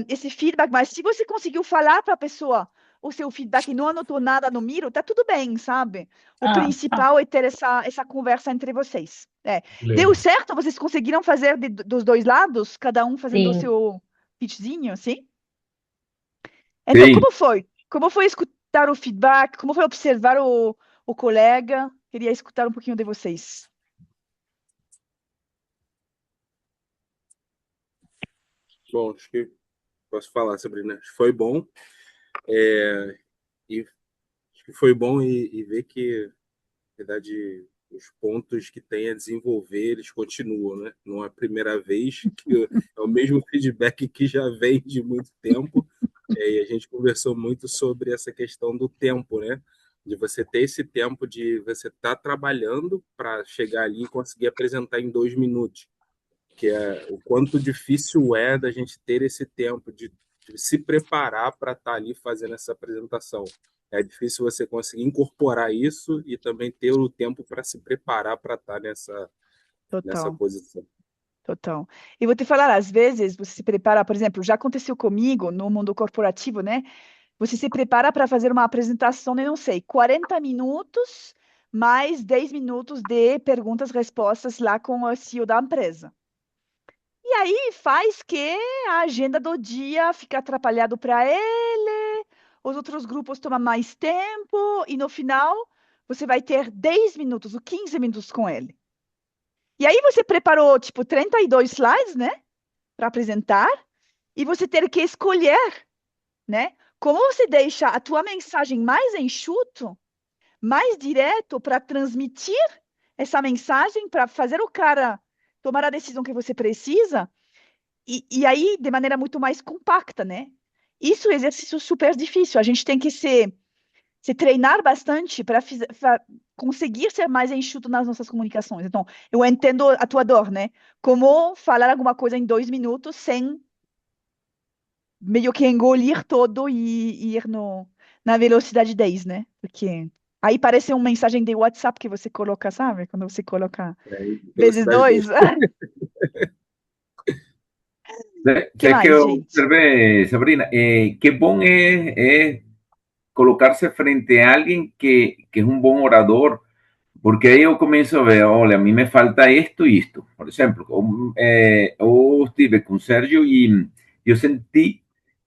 esse feedback, mas se você conseguiu falar para a pessoa o seu feedback e não anotou nada no Miro, tá tudo bem, sabe? O Tá. principal é ter essa conversa entre vocês. Deu Beleza. certo? Vocês conseguiram fazer dos dois lados, cada um fazendo o Sim. seu pitchzinho, sim? Então, Sim, como foi? Como foi escutar o feedback? Como foi observar o colega? Queria escutar um pouquinho de vocês. Bom, acho que posso falar, Sabrina. Acho que foi bom. E acho que foi bom e ver que, na verdade, os pontos que tem a desenvolver, eles continuam, né? Não é a primeira vez que é o mesmo feedback que já vem de muito tempo. E a gente conversou muito sobre essa questão do tempo, né? De você ter esse tempo de você estar trabalhando para chegar ali e conseguir apresentar em 2 minutos. que é o quanto difícil é da gente ter esse tempo de se preparar para estar ali fazendo essa apresentação. É difícil você conseguir incorporar isso e também ter o tempo para se preparar para estar nessa Total, posição. total. E vou te falar, às vezes você se prepara, por exemplo, já aconteceu comigo no mundo corporativo, né? Você se prepara para fazer uma apresentação de, não sei, 40 minutos, mais 10 minutos de perguntas, respostas lá com o CEO da empresa. E aí faz que a agenda do dia fica atrapalhado para ele, os outros grupos tomam mais tempo, e no final você vai ter 10 minutos ou 15 minutos com ele. E aí você preparou, tipo, 32 slides, né, para apresentar, e você ter que escolher, né, como você deixa a tua mensagem mais enxuto, mais direto para transmitir essa mensagem, para fazer o cara tomar a decisão que você precisa, e aí de maneira muito mais compacta, né? Isso é um exercício super difícil. A gente tem que se treinar bastante para conseguir ser mais enxuto nas nossas comunicações. Então, eu entendo a tua dor, né? Como falar alguma coisa em 2 minutos sem meio que engolir todo e ir na velocidade 10, né? Porque aí parece uma mensagem de WhatsApp que você coloca, sabe? Quando você coloca vezes Velocidade 2. 2. Que ¿Sabes qué mais, gente? observé, Sabrina? Qué bon es colocarse frente a alguien que es un buen orador, porque aí eu começo a ver, olha, a mim me falta isto e isto. Por exemplo, eu estive com o Sérgio e eu senti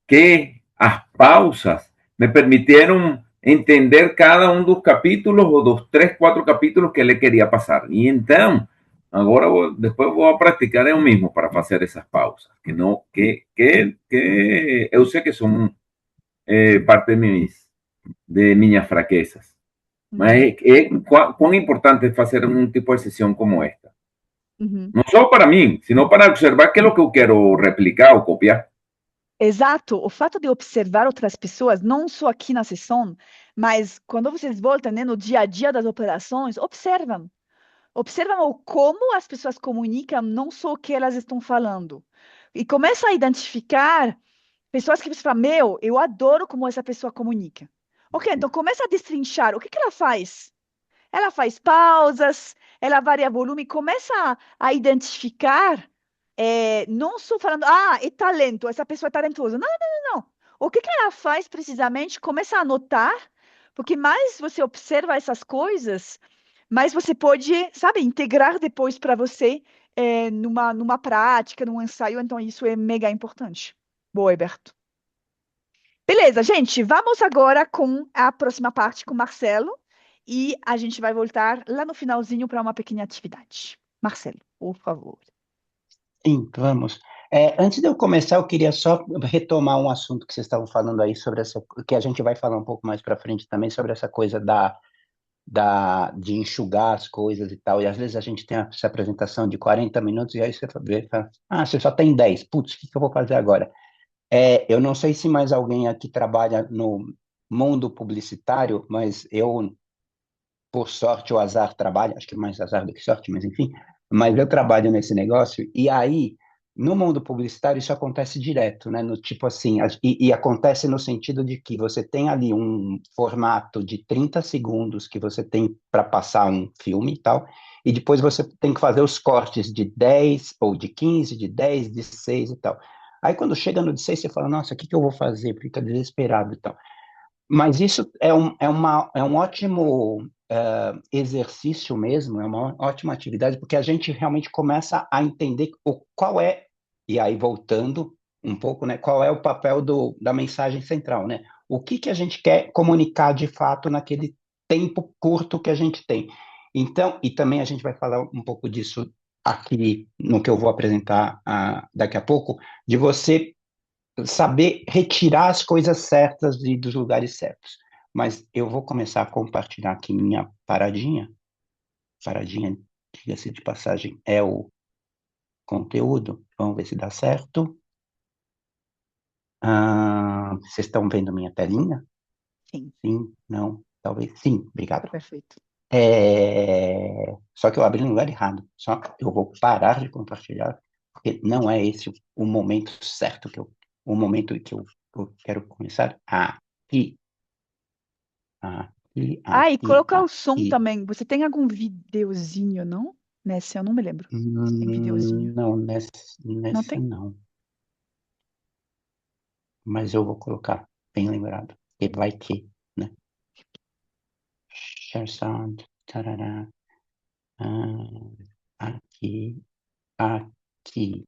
que as pausas me permitieron entender cada um dos capítulos ou dos 3, 4 capítulos que ele queria passar. E então, agora depois vou praticar eu mesmo para fazer essas pausas, que não, que eu sei que são parte de minhas fraquezas. Mas quão importante é fazer um tipo de sessão como esta. Uhum. Não só para mim, sino para observar que é o que eu quero replicar ou copiar. Exato, o fato de observar outras pessoas, não só aqui na sessão, mas quando vocês voltam, né, no dia a dia das operações, observam. Observam o como as pessoas comunicam, não só o que elas estão falando. E começa a identificar pessoas que você fala, meu, eu adoro como essa pessoa comunica. Ok, então começa a destrinchar. O que ela faz? Ela faz pausas, ela varia volume, começa a identificar, não só falando, é talento, essa pessoa é talentosa. Não, não, não, não. O que ela faz precisamente? Começa a anotar, porque mais você observa essas coisas, mais você pode, sabe, integrar depois para você numa prática, num ensaio. Então, isso é mega importante. Boa, Heberto. Beleza, gente, vamos agora com a próxima parte com o Marcelo e a gente vai voltar lá no finalzinho para uma pequena atividade. Marcelo, por favor. Sim, vamos. Antes de eu começar, eu queria só retomar um assunto que vocês estavam falando aí sobre essa, que a gente vai falar um pouco mais para frente também, sobre essa coisa de enxugar as coisas e tal. E às vezes a gente tem essa apresentação de 40 minutos e aí você vê e fala, você só tem 10. Putz, o que eu vou fazer agora? Eu não sei se mais alguém aqui trabalha no mundo publicitário, mas eu, por sorte ou azar, trabalho, acho que mais azar do que sorte, mas enfim, mas eu trabalho nesse negócio, e aí, no mundo publicitário, isso acontece direto, né? No tipo assim, e acontece no sentido de que você tem ali um formato de 30 segundos que você tem para passar um filme e tal, e depois você tem que fazer os cortes de 10, ou de 15, de 10, de 6 e tal. Aí quando chega no de 6, você fala, nossa, o que eu vou fazer? Fica desesperado e tal. Mas isso é um ótimo exercício mesmo, é uma ótima atividade, porque a gente realmente começa a entender qual é, e aí voltando um pouco, né, qual é o papel da mensagem central, né? O que a gente quer comunicar de fato naquele tempo curto que a gente tem. Então, e também a gente vai falar um pouco disso aqui no que eu vou apresentar daqui a pouco, de você saber retirar as coisas certas dos lugares certos. Mas eu vou começar a compartilhar aqui minha paradinha. Paradinha, diga-se de passagem, é o conteúdo. Vamos ver se dá certo. Vocês estão vendo minha telinha? Sim. Sim? Não? Talvez? Sim, obrigado. Perfeito. Só que eu abri no lugar errado. Só que eu vou parar de compartilhar porque não é esse o momento certo, o momento que eu quero começar. Aqui, aqui, Ah, e aqui, colocar o som aqui. também. Você tem algum videozinho, não? Nesse, eu não me lembro. Se tem videozinho. Não, Não nessa tem? não. Mas eu vou colocar, bem lembrado. E vai que, né? Share sound, tarará. Aqui, aqui.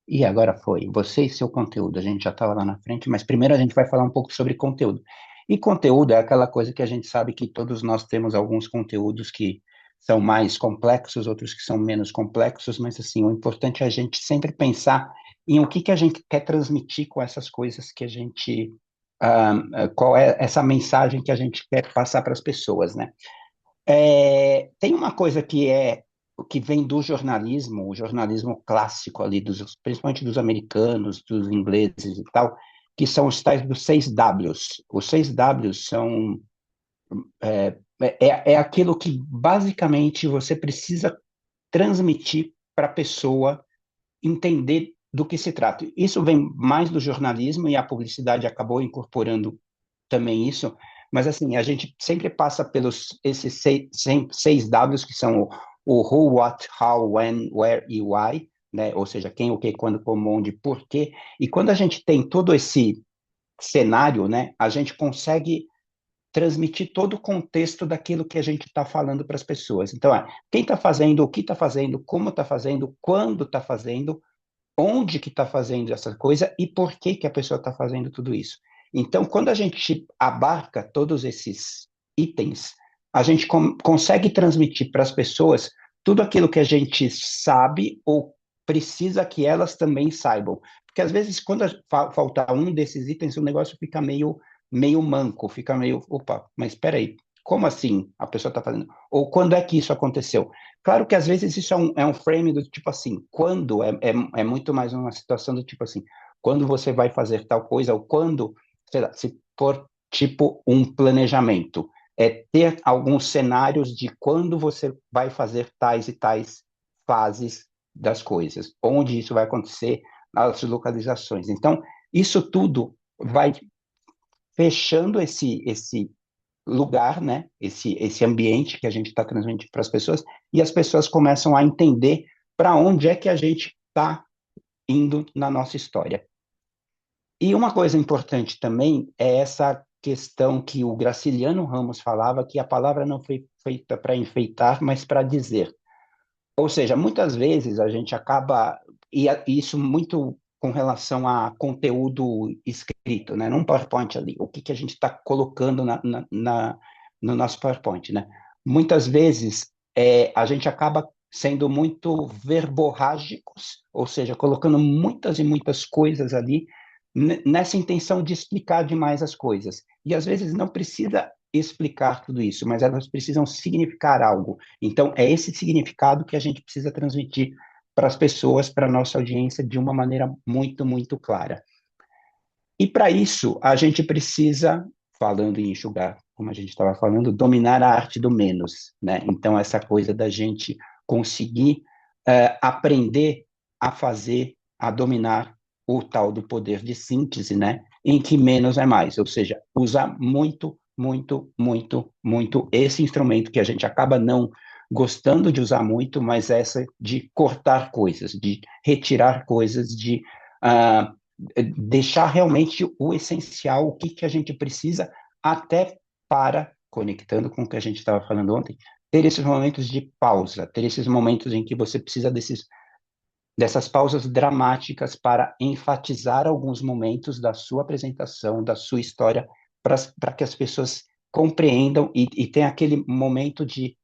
E agora foi. Você e seu conteúdo. A gente já estava lá na frente, mas primeiro a gente vai falar um pouco sobre conteúdo. E conteúdo é aquela coisa que a gente sabe que todos nós temos alguns conteúdos que são mais complexos, outros que são menos complexos, mas assim, o importante é a gente sempre pensar em o que a gente quer transmitir com essas coisas que a gente, qual é essa mensagem que a gente quer passar para as pessoas, né? Tem uma coisa que vem do jornalismo, o jornalismo clássico ali, principalmente dos americanos, dos ingleses e tal, que são os tais dos 6 Ws. Os 6 Ws são aquilo que basicamente você precisa transmitir para a pessoa entender do que se trata. Isso vem mais do jornalismo e a publicidade acabou incorporando também isso, mas assim, a gente sempre passa pelos esses 6 Ws, que são o who, what, how, when, where e why, né? Ou seja, quem, o que, quando, como, onde, por quê. E quando a gente tem todo esse cenário, né, a gente consegue transmitir todo o contexto daquilo que a gente está falando para as pessoas. Então, quem está fazendo, o que está fazendo, como está fazendo, quando está fazendo, onde que está fazendo essa coisa e por que que a pessoa está fazendo tudo isso. Então, quando a gente abarca todos esses itens, a gente consegue transmitir para as pessoas tudo aquilo que a gente sabe ou precisa que elas também saibam. Porque, às vezes, quando faltar um desses itens, o negócio fica meio manco, fica meio, opa, mas espera aí, como assim a pessoa está fazendo? Ou quando é que isso aconteceu? Claro que às vezes isso é um frame do tipo assim, quando é muito mais uma situação do tipo assim, quando você vai fazer tal coisa, ou quando, sei lá, se for tipo um planejamento, ter alguns cenários de quando você vai fazer tais e tais fases das coisas, onde isso vai acontecer, as localizações. Então, isso tudo vai fechando esse lugar, né? Esse ambiente que a gente está transmitindo para as pessoas, e as pessoas começam a entender para onde é que a gente está indo na nossa história. E uma coisa importante também é essa questão que o Graciliano Ramos falava, que a palavra não foi feita para enfeitar, mas para dizer. Ou seja, muitas vezes a gente acaba, e isso muito com relação a conteúdo escrito, né? Num PowerPoint ali, o que a gente está colocando no nosso PowerPoint, né? Muitas vezes a gente acaba sendo muito verborrágicos, ou seja, colocando muitas e muitas coisas ali nessa intenção de explicar demais as coisas. E às vezes não precisa explicar tudo isso, mas elas precisam significar algo. Então, é esse significado que a gente precisa transmitir para as pessoas, para a nossa audiência, de uma maneira muito, muito clara. E para isso, a gente precisa, falando em enxugar, como a gente estava falando, dominar a arte do menos, né? Então, essa coisa da gente conseguir aprender a fazer, a dominar o tal do poder de síntese, né? Em que menos é mais, ou seja, usar muito, muito, muito, muito esse instrumento que a gente acaba não gostando de usar muito, mas essa de cortar coisas, de retirar coisas, de deixar realmente o essencial, o que a gente precisa, até para, conectando com o que a gente estava falando ontem, ter esses momentos de pausa, ter esses momentos em que você precisa dessas pausas dramáticas para enfatizar alguns momentos da sua apresentação, da sua história, para que as pessoas compreendam e tenham aquele momento de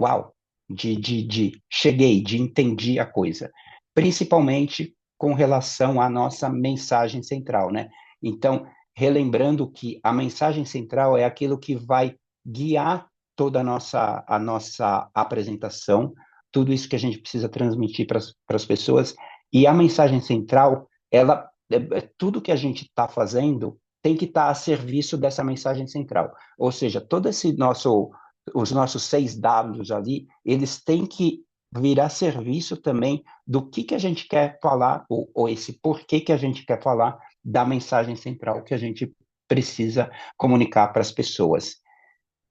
uau, de cheguei, de entendi a coisa. Principalmente com relação à nossa mensagem central, né? Então, relembrando que a mensagem central é aquilo que vai guiar toda a nossa apresentação, tudo isso que a gente precisa transmitir para as pessoas, e a mensagem central, tudo que a gente está fazendo tem que estar a serviço dessa mensagem central. Ou seja, todo esse os nossos 6 Ws ali, eles têm que virá serviço também do que a gente quer falar, ou esse porquê que a gente quer falar da mensagem central que a gente precisa comunicar para as pessoas.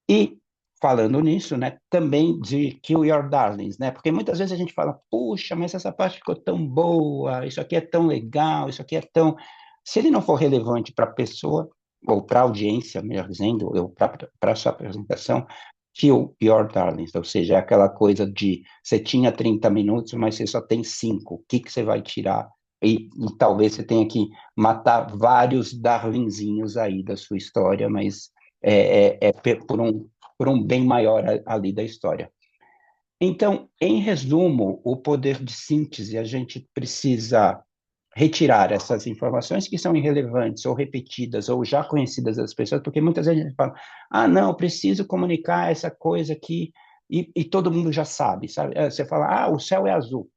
E, falando nisso, né, também de Kill Your Darlings, né, porque muitas vezes a gente fala, puxa, mas essa parte ficou tão boa, isso aqui é tão legal, isso aqui é tão... Se ele não for relevante para a pessoa, ou para a audiência, melhor dizendo, ou para a sua apresentação, Kill Your Darlings, ou seja, é aquela coisa de você tinha 30 minutos, mas você só tem 5, o que você vai tirar? E talvez você tenha que matar vários darlinzinhos aí da sua história, mas por um bem maior ali da história. Então, em resumo, o poder de síntese, a gente precisa retirar essas informações que são irrelevantes ou repetidas ou já conhecidas das pessoas, porque muitas vezes a gente fala, não, eu preciso comunicar essa coisa aqui e todo mundo já sabe, sabe? Você fala, o céu é azul,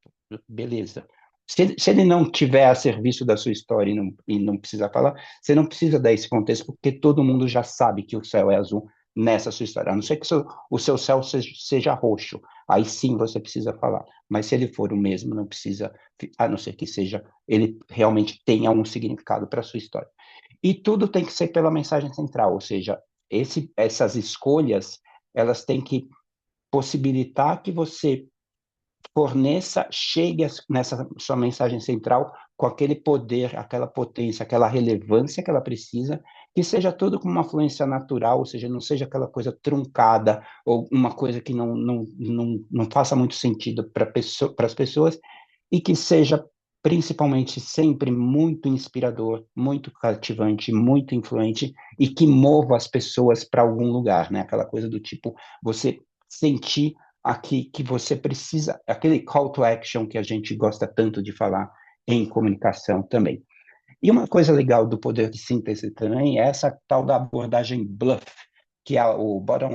beleza. Se ele não tiver a serviço da sua história e não precisar falar, você não precisa dar esse contexto, porque todo mundo já sabe que o céu é azul nessa sua história, a não ser que o seu céu seja roxo, aí sim você precisa falar, mas se ele for o mesmo, não precisa, a não ser que ele realmente tenha um significado para a sua história. E tudo tem que ser pela mensagem central, ou seja, essas escolhas, elas têm que possibilitar que você chegue nessa sua mensagem central com aquele poder, aquela potência, aquela relevância que ela precisa, que seja tudo com uma fluência natural, ou seja, não seja aquela coisa truncada, ou uma coisa que não faça muito sentido para as pessoas, e que seja principalmente sempre muito inspirador, muito cativante, muito influente, e que mova as pessoas para algum lugar, né? Aquela coisa do tipo, você sentir aqui que você precisa, aquele call to action que a gente gosta tanto de falar em comunicação também. E uma coisa legal do poder de síntese também é essa tal da abordagem bluff, que é o bottom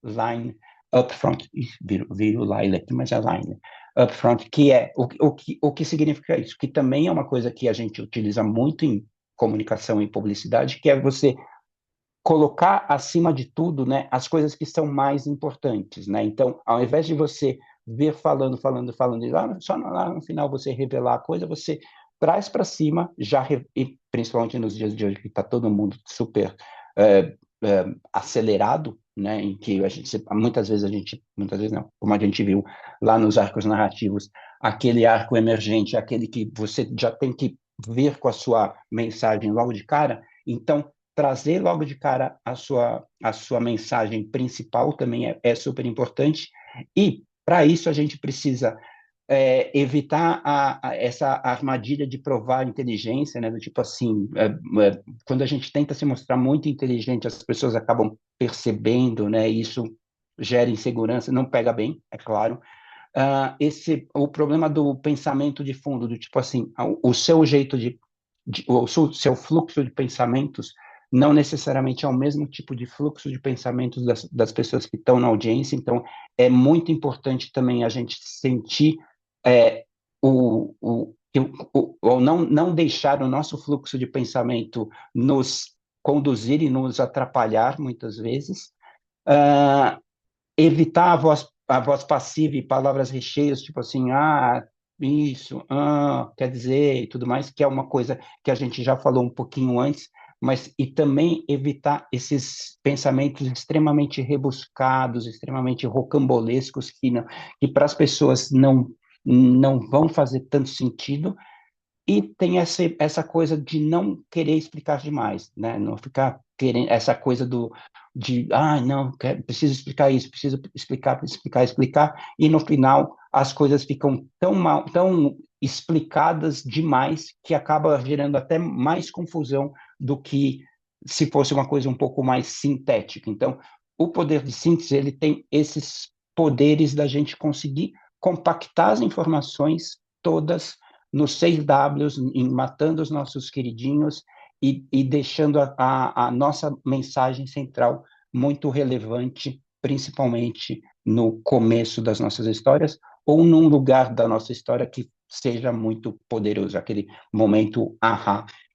line upfront, viu line aqui, mas é line, upfront, que é o que significa isso, que também é uma coisa que a gente utiliza muito em comunicação e publicidade, que é você colocar acima de tudo, né, as coisas que são mais importantes, né? Então, ao invés de você ver falando e lá no final você revelar a coisa, você traz para cima, e principalmente nos dias de hoje que está todo mundo super acelerado, né? Em que muitas vezes não, como a gente viu lá nos arcos narrativos, aquele arco emergente, aquele que você já tem que ver com a sua mensagem logo de cara. Então, trazer logo de cara a sua mensagem principal também é super importante. E, para isso, a gente precisa evitar essa armadilha de provar inteligência, né? Do tipo assim, quando a gente tenta se mostrar muito inteligente, as pessoas acabam percebendo, né? E isso gera insegurança, não pega bem, é claro. O problema do pensamento de fundo, do tipo assim, o seu jeito o seu fluxo de pensamentos não necessariamente é o mesmo tipo de fluxo de pensamentos das pessoas que estão na audiência, então é muito importante também a gente sentir ou não deixar o nosso fluxo de pensamento nos conduzir e nos atrapalhar muitas vezes, evitar a voz passiva e palavras recheias, tipo assim, isso, quer dizer, e tudo mais, que é uma coisa que a gente já falou um pouquinho antes, mas e também evitar esses pensamentos extremamente rebuscados, extremamente rocambolescos, que para as pessoas não vão fazer tanto sentido, e tem essa coisa de não querer explicar demais, né? Não ficar querendo essa coisa não, preciso explicar isso, preciso explicar, e no final as coisas ficam tão explicadas demais que acaba gerando até mais confusão do que se fosse uma coisa um pouco mais sintética. Então, o poder de síntese, ele tem esses poderes da gente conseguir compactar as informações todas nos 6 Ws, matando os nossos queridinhos e deixando a nossa mensagem central muito relevante, principalmente no começo das nossas histórias, ou num lugar da nossa história que seja muito poderoso, aquele momento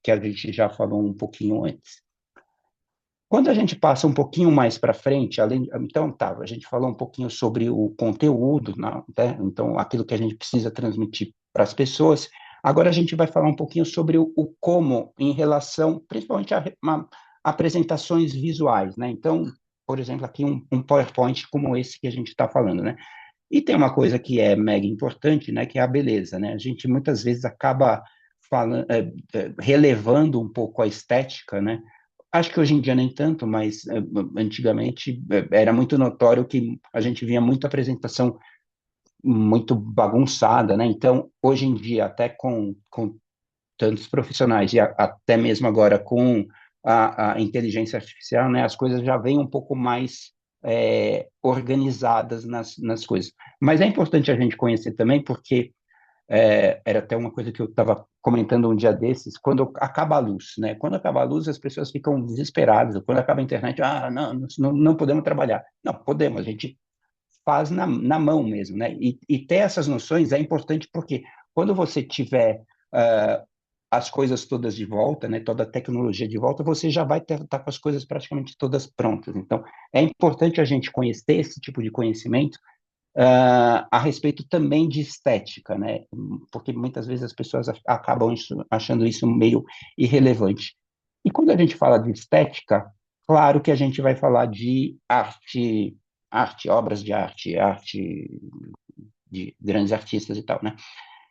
que a gente já falou um pouquinho antes. Quando a gente passa um pouquinho mais para frente, então a gente falou um pouquinho sobre o conteúdo, né? Então aquilo que a gente precisa transmitir para as pessoas. Agora a gente vai falar um pouquinho sobre o como em relação, principalmente a apresentações visuais, né? Então, por exemplo, aqui um PowerPoint como esse que a gente está falando, né? E tem uma coisa que é mega importante, né? Que é a beleza, né? A gente muitas vezes acaba falando, relevando um pouco a estética, né? Acho que hoje em dia nem tanto, mas antigamente era muito notório que a gente via muita apresentação muito bagunçada, né? Então, hoje em dia, até com tantos profissionais, e até mesmo agora com a inteligência artificial, né? As coisas já vêm um pouco mais organizadas nas coisas. Mas é importante a gente conhecer também, porque era até uma coisa que eu estava comentando um dia desses, quando acaba a luz, né? Quando acaba a luz, as pessoas ficam desesperadas. Quando acaba a internet, não podemos trabalhar. Não, podemos, a gente faz na mão mesmo, né? E ter essas noções é importante porque quando você tiver as coisas todas de volta, né? Toda a tecnologia de volta, você já vai estar com as coisas praticamente todas prontas. Então, é importante a gente conhecer esse tipo de conhecimento a respeito também de estética, né? Porque muitas vezes as pessoas acabam achando isso meio irrelevante. E quando a gente fala de estética, claro que a gente vai falar de obras de arte de grandes artistas e tal, né?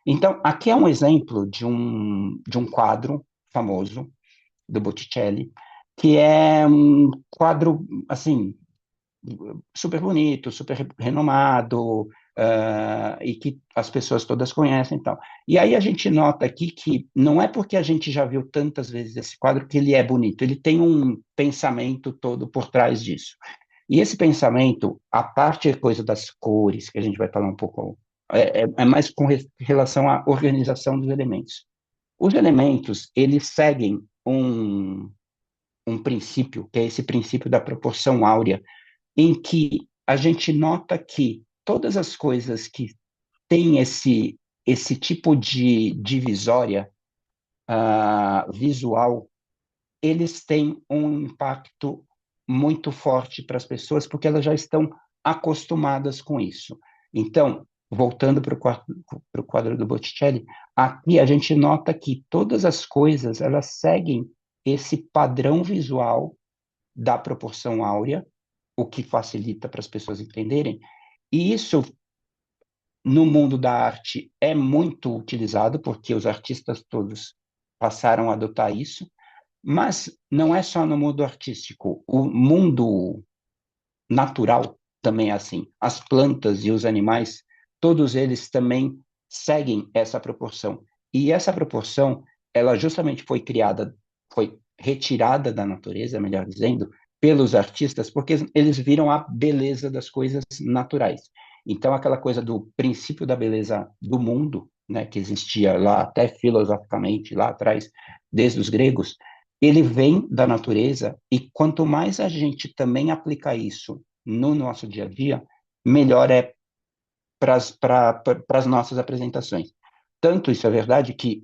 Então, aqui é um exemplo de um quadro famoso do Botticelli, que é um quadro, assim, super bonito, super renomado, e que as pessoas todas conhecem e tal. E aí a gente nota aqui que não é porque a gente já viu tantas vezes esse quadro que ele é bonito, ele tem um pensamento todo por trás disso. E esse pensamento, a parte é coisa das cores, que a gente vai falar um pouco, é mais com relação à organização dos elementos. Os elementos, eles seguem um princípio, que é esse princípio da proporção áurea, em que a gente nota que todas as coisas que têm esse tipo de divisória visual, eles têm um impacto muito forte para as pessoas, porque elas já estão acostumadas com isso. Então, voltando para o quadro do Botticelli, aqui a gente nota que todas as coisas, elas seguem esse padrão visual da proporção áurea, o que facilita para as pessoas entenderem. E isso, no mundo da arte, é muito utilizado, porque os artistas todos passaram a adotar isso, mas não é só no mundo artístico. O mundo natural também é assim. As plantas e os animais, todos eles também seguem essa proporção. E essa proporção, ela justamente foi retirada da natureza, melhor dizendo, pelos artistas, porque eles viram a beleza das coisas naturais. Então, aquela coisa do princípio da beleza do mundo, né, que existia lá até filosoficamente, lá atrás, desde os gregos, ele vem da natureza, e quanto mais a gente também aplica isso no nosso dia a dia, melhor é para as nossas apresentações. Tanto isso é verdade que,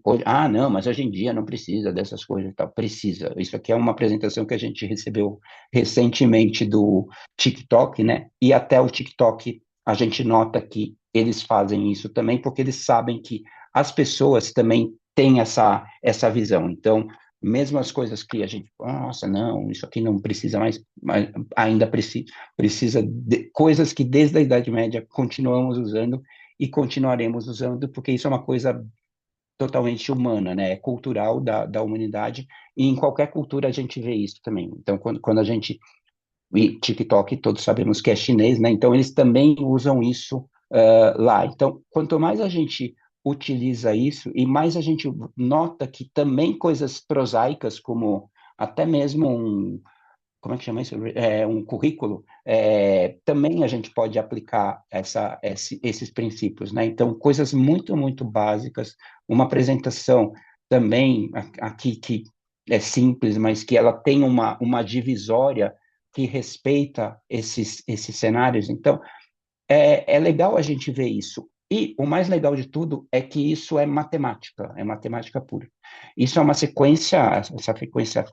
não, mas hoje em dia não precisa dessas coisas e tal. Precisa. Isso aqui é uma apresentação que a gente recebeu recentemente do TikTok, né? E até o TikTok, a gente nota que eles fazem isso também, porque eles sabem que as pessoas também têm essa visão. Então, mesmo as coisas que a gente, nossa, não, isso aqui não precisa mais, mas ainda precisa de coisas que desde a Idade Média continuamos usando e continuaremos usando, porque isso é uma coisa totalmente humana, né? É cultural da humanidade, e em qualquer cultura a gente vê isso também. Então, quando a gente... E TikTok, todos sabemos que é chinês, né? Então, eles também usam isso lá. Então, quanto mais a gente utiliza isso, e mais a gente nota que também coisas prosaicas, como até mesmo como é que chama isso? Um currículo, também a gente pode aplicar esses princípios, né? Então, coisas muito, muito básicas, uma apresentação também aqui que é simples, mas que ela tem uma divisória que respeita esses cenários. Então, é legal a gente ver isso. E o mais legal de tudo é que isso é matemática pura. Isso é uma sequência, essa frequência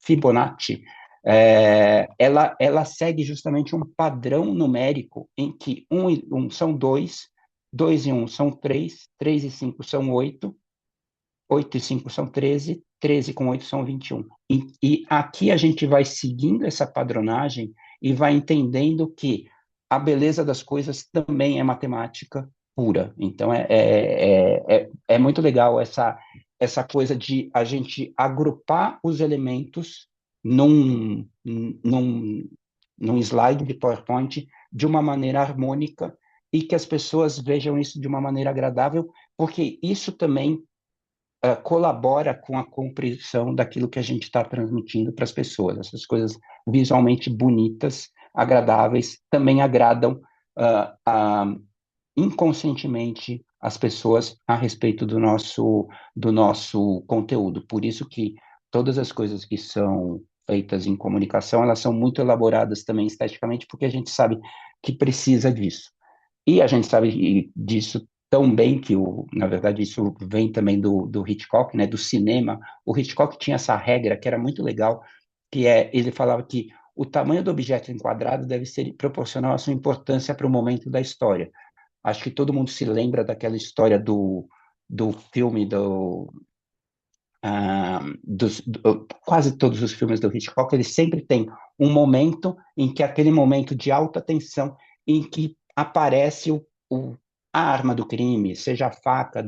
Fibonacci, ela segue justamente um padrão numérico em que 1 e 1 são 2, 2 e 1 são 3, 3 e 5 são 8, 8 e 5 são 13, 13 com 8 são 21. E aqui a gente vai seguindo essa padronagem e vai entendendo que a beleza das coisas também é matemática pura. Então, é muito legal essa coisa de a gente agrupar os elementos num slide de PowerPoint de uma maneira harmônica e que as pessoas vejam isso de uma maneira agradável, porque isso também colabora com a compreensão daquilo que a gente está transmitindo para as pessoas. Essas coisas visualmente bonitas, agradáveis, também agradam inconscientemente as pessoas a respeito do nosso conteúdo. Por isso que todas as coisas que são feitas em comunicação, elas são muito elaboradas também esteticamente, porque a gente sabe que precisa disso. E a gente sabe disso tão bem que, na verdade, isso vem também do Hitchcock, né, do cinema. O Hitchcock tinha essa regra que era muito legal, ele falava que o tamanho do objeto enquadrado deve ser proporcional à sua importância para o momento da história. Acho que todo mundo se lembra daquela história do filme quase todos os filmes do Hitchcock, eles sempre têm um momento em que aquele momento de alta tensão, em que aparece a arma do crime, seja a faca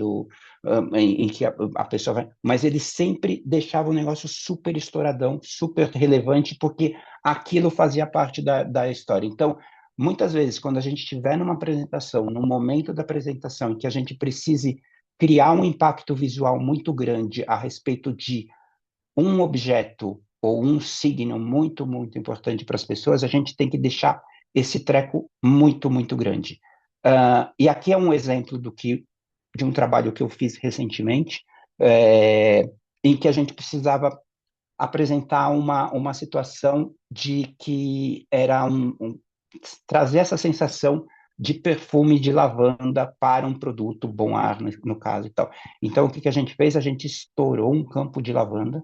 em que a pessoa vai... Mas ele sempre deixava um negócio super estouradão, super relevante, porque aquilo fazia parte da história. Então, muitas vezes, quando a gente estiver numa apresentação, num momento da apresentação em que a gente precise criar um impacto visual muito grande a respeito de um objeto ou um signo muito, muito importante para as pessoas, a gente tem que deixar esse treco muito, muito grande. E aqui é um exemplo de um trabalho que eu fiz recentemente, em que a gente precisava apresentar uma situação de que era trazer essa sensação de perfume de lavanda para um produto bom ar, no caso e tal. Então, o que a gente fez? A gente estourou um campo de lavanda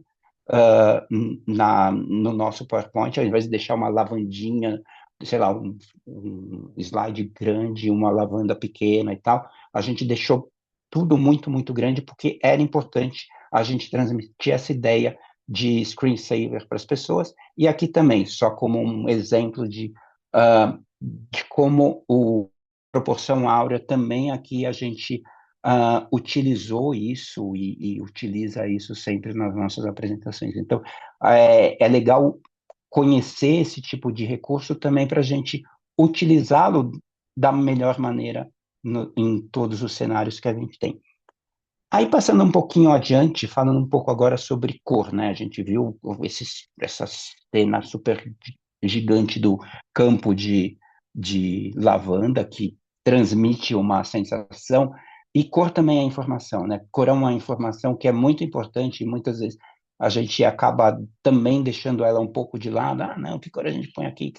no nosso PowerPoint, ao invés de deixar uma lavandinha, sei lá, um slide grande, uma lavanda pequena e tal, a gente deixou tudo muito, muito grande, porque era importante a gente transmitir essa ideia de screensaver para as pessoas, e aqui também, só como um exemplo de como proporção áurea, também aqui a gente utilizou isso e utiliza isso sempre nas nossas apresentações. Então, é legal conhecer esse tipo de recurso também para a gente utilizá-lo da melhor maneira em todos os cenários que a gente tem. Aí, passando um pouquinho adiante, falando um pouco agora sobre cor, né? A gente viu essa cena super gigante do campo de lavanda, que transmite uma sensação, e cor também é informação, né? Cor é uma informação que é muito importante, e muitas vezes a gente acaba também deixando ela um pouco de lado. Não, que cor a gente põe aqui?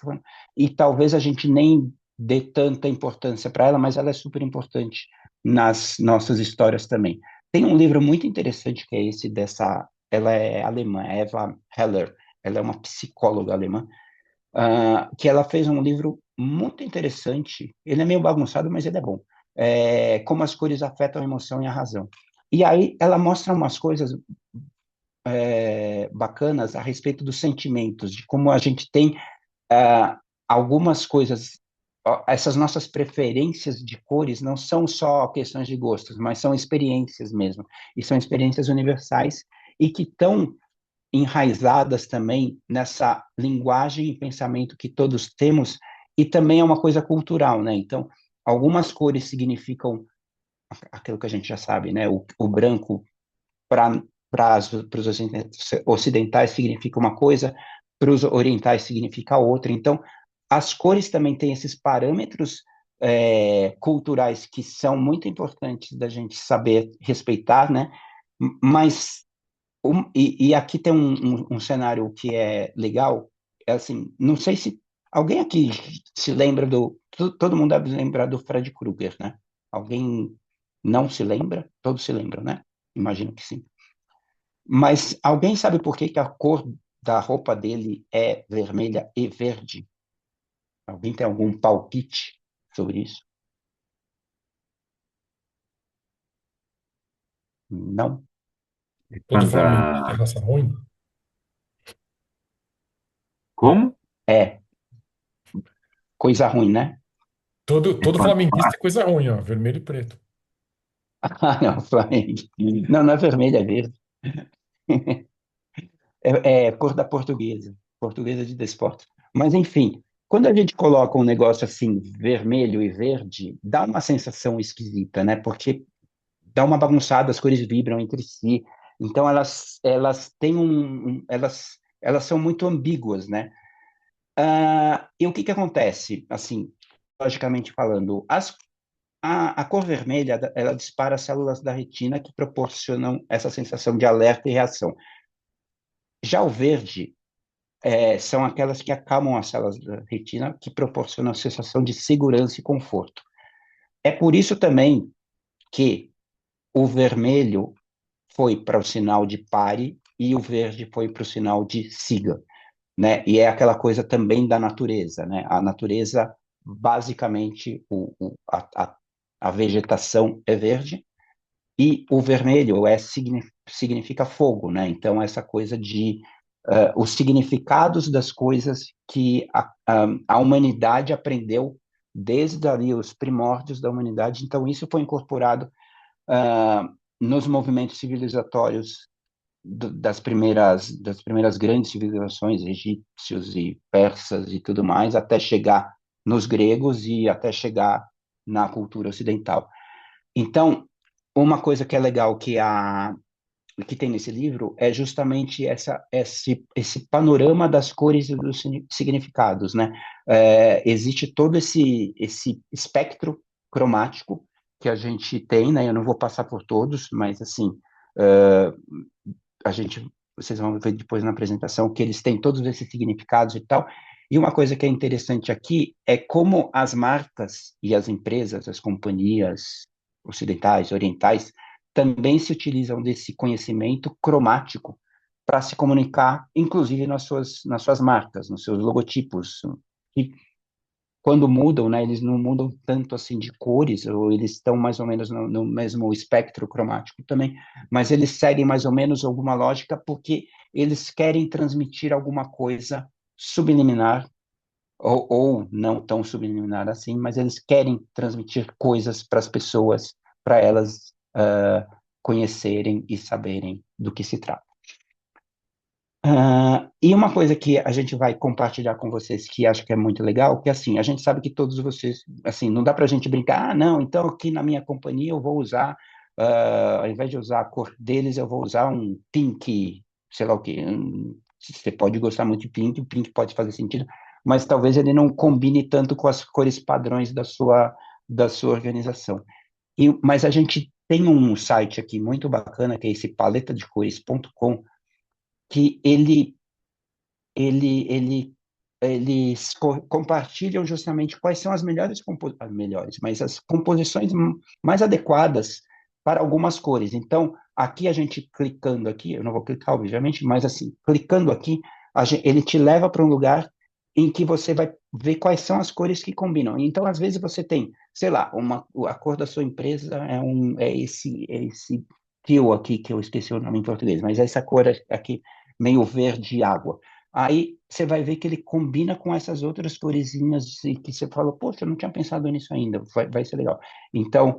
E talvez a gente nem dê tanta importância para ela, mas ela é super importante nas nossas histórias também. Tem um livro muito interessante que é esse ela é alemã, Eva Heller, ela é uma psicóloga alemã, que ela fez um livro muito interessante, ele é meio bagunçado, mas ele é bom, Como as cores afetam a emoção e a razão. E aí ela mostra umas coisas bacanas a respeito dos sentimentos, de como a gente tem algumas coisas, essas nossas preferências de cores não são só questões de gostos, mas são experiências mesmo, e são experiências universais e que estão enraizadas também nessa linguagem e pensamento que todos temos, e também é uma coisa cultural, né? Então, algumas cores significam aquilo que a gente já sabe, né? O branco para os ocidentais significa uma coisa, para os orientais significa outra. Então, as cores também têm esses parâmetros culturais que são muito importantes da gente saber respeitar, né? Mas e aqui tem um cenário que é legal, é assim, não sei se alguém aqui se lembra todo mundo deve lembrar do Fred Krueger, né? Alguém não se lembra? Todos se lembram, né? Imagino que sim. Mas alguém sabe por que a cor da roupa dele é vermelha e verde? Alguém tem algum palpite sobre isso? Não? Todo flamenguista é Espanta. raça ruim? ¿Cómo? É coisa ruim, né? Todo Espanta. flamenguista é coisa ruim, ó. Vermelho e preto. Ah, não, Flamengo. Não, não é vermelho, é verde. É cor da portuguesa, portuguesa de desportos. Mas, enfim, quando a gente coloca um negócio assim, vermelho e verde, dá uma sensação esquisita, né? Porque dá uma bagunçada, as cores vibram entre si. Então, elas têm elas são muito ambíguas, né? E o que que acontece? Assim, logicamente falando, a cor vermelha, ela dispara células da retina que proporcionam essa sensação de alerta e reação. Já o verde são aquelas que acalmam as células da retina, que proporcionam a sensação de segurança e conforto. É por isso também que o vermelho foi para o sinal de pare e o verde foi para o sinal de siga, né? E é aquela coisa também da natureza, né? A natureza, basicamente, a vegetação é verde e o vermelho significa fogo, né? Então, essa coisa de os significados das coisas que a humanidade aprendeu desde ali os primórdios da humanidade. Então, isso foi incorporado nos movimentos civilizatórios das primeiras grandes civilizações, egípcios e persas e tudo mais, até chegar nos gregos e até chegar na cultura ocidental. Então, uma coisa que é legal que tem nesse livro é justamente esse panorama das cores e dos significados, né? Existe todo esse espectro cromático que a gente tem, né? Eu não vou passar por todos, mas assim, é, vocês vão ver depois na apresentação que eles têm todos esses significados e tal. E uma coisa que é interessante aqui é como as marcas e as empresas, as companhias ocidentais, orientais, também se utilizam desse conhecimento cromático para se comunicar, inclusive nas suas marcas, nos seus logotipos. E quando mudam, né, eles não mudam tanto assim de cores, ou eles estão mais ou menos no mesmo espectro cromático também, mas eles seguem mais ou menos alguma lógica porque eles querem transmitir alguma coisa subliminar, ou não tão subliminar assim, mas eles querem transmitir coisas para as pessoas, para elas conhecerem e saberem do que se trata. E uma coisa que a gente vai compartilhar com vocês, que acho que é muito legal, que assim, a gente sabe que todos vocês, assim, não dá para a gente brincar, não, então aqui na minha companhia eu vou usar, ao invés de usar a cor deles, eu vou usar um pink, sei lá o quê. Você pode gostar muito de pink, o pink pode fazer sentido, mas talvez ele não combine tanto com as cores padrões da sua organização. Mas a gente tem um site aqui muito bacana, que é esse paletadecores.com, que ele, ele, eles compartilham justamente quais são as melhores, mas as composições mais adequadas para algumas cores. Então, aqui a gente clicando aqui, eu não vou clicar, obviamente, mas assim, clicando aqui, ele te leva para um lugar em que você vai ver quais são as cores que combinam. Então, às vezes você tem, sei lá, a cor da sua empresa é esse teal aqui, que eu esqueci o nome em português, mas essa cor aqui, meio verde água. Aí você vai ver que ele combina com essas outras coresinhas e que você fala, poxa, eu não tinha pensado nisso ainda, vai ser legal. Então,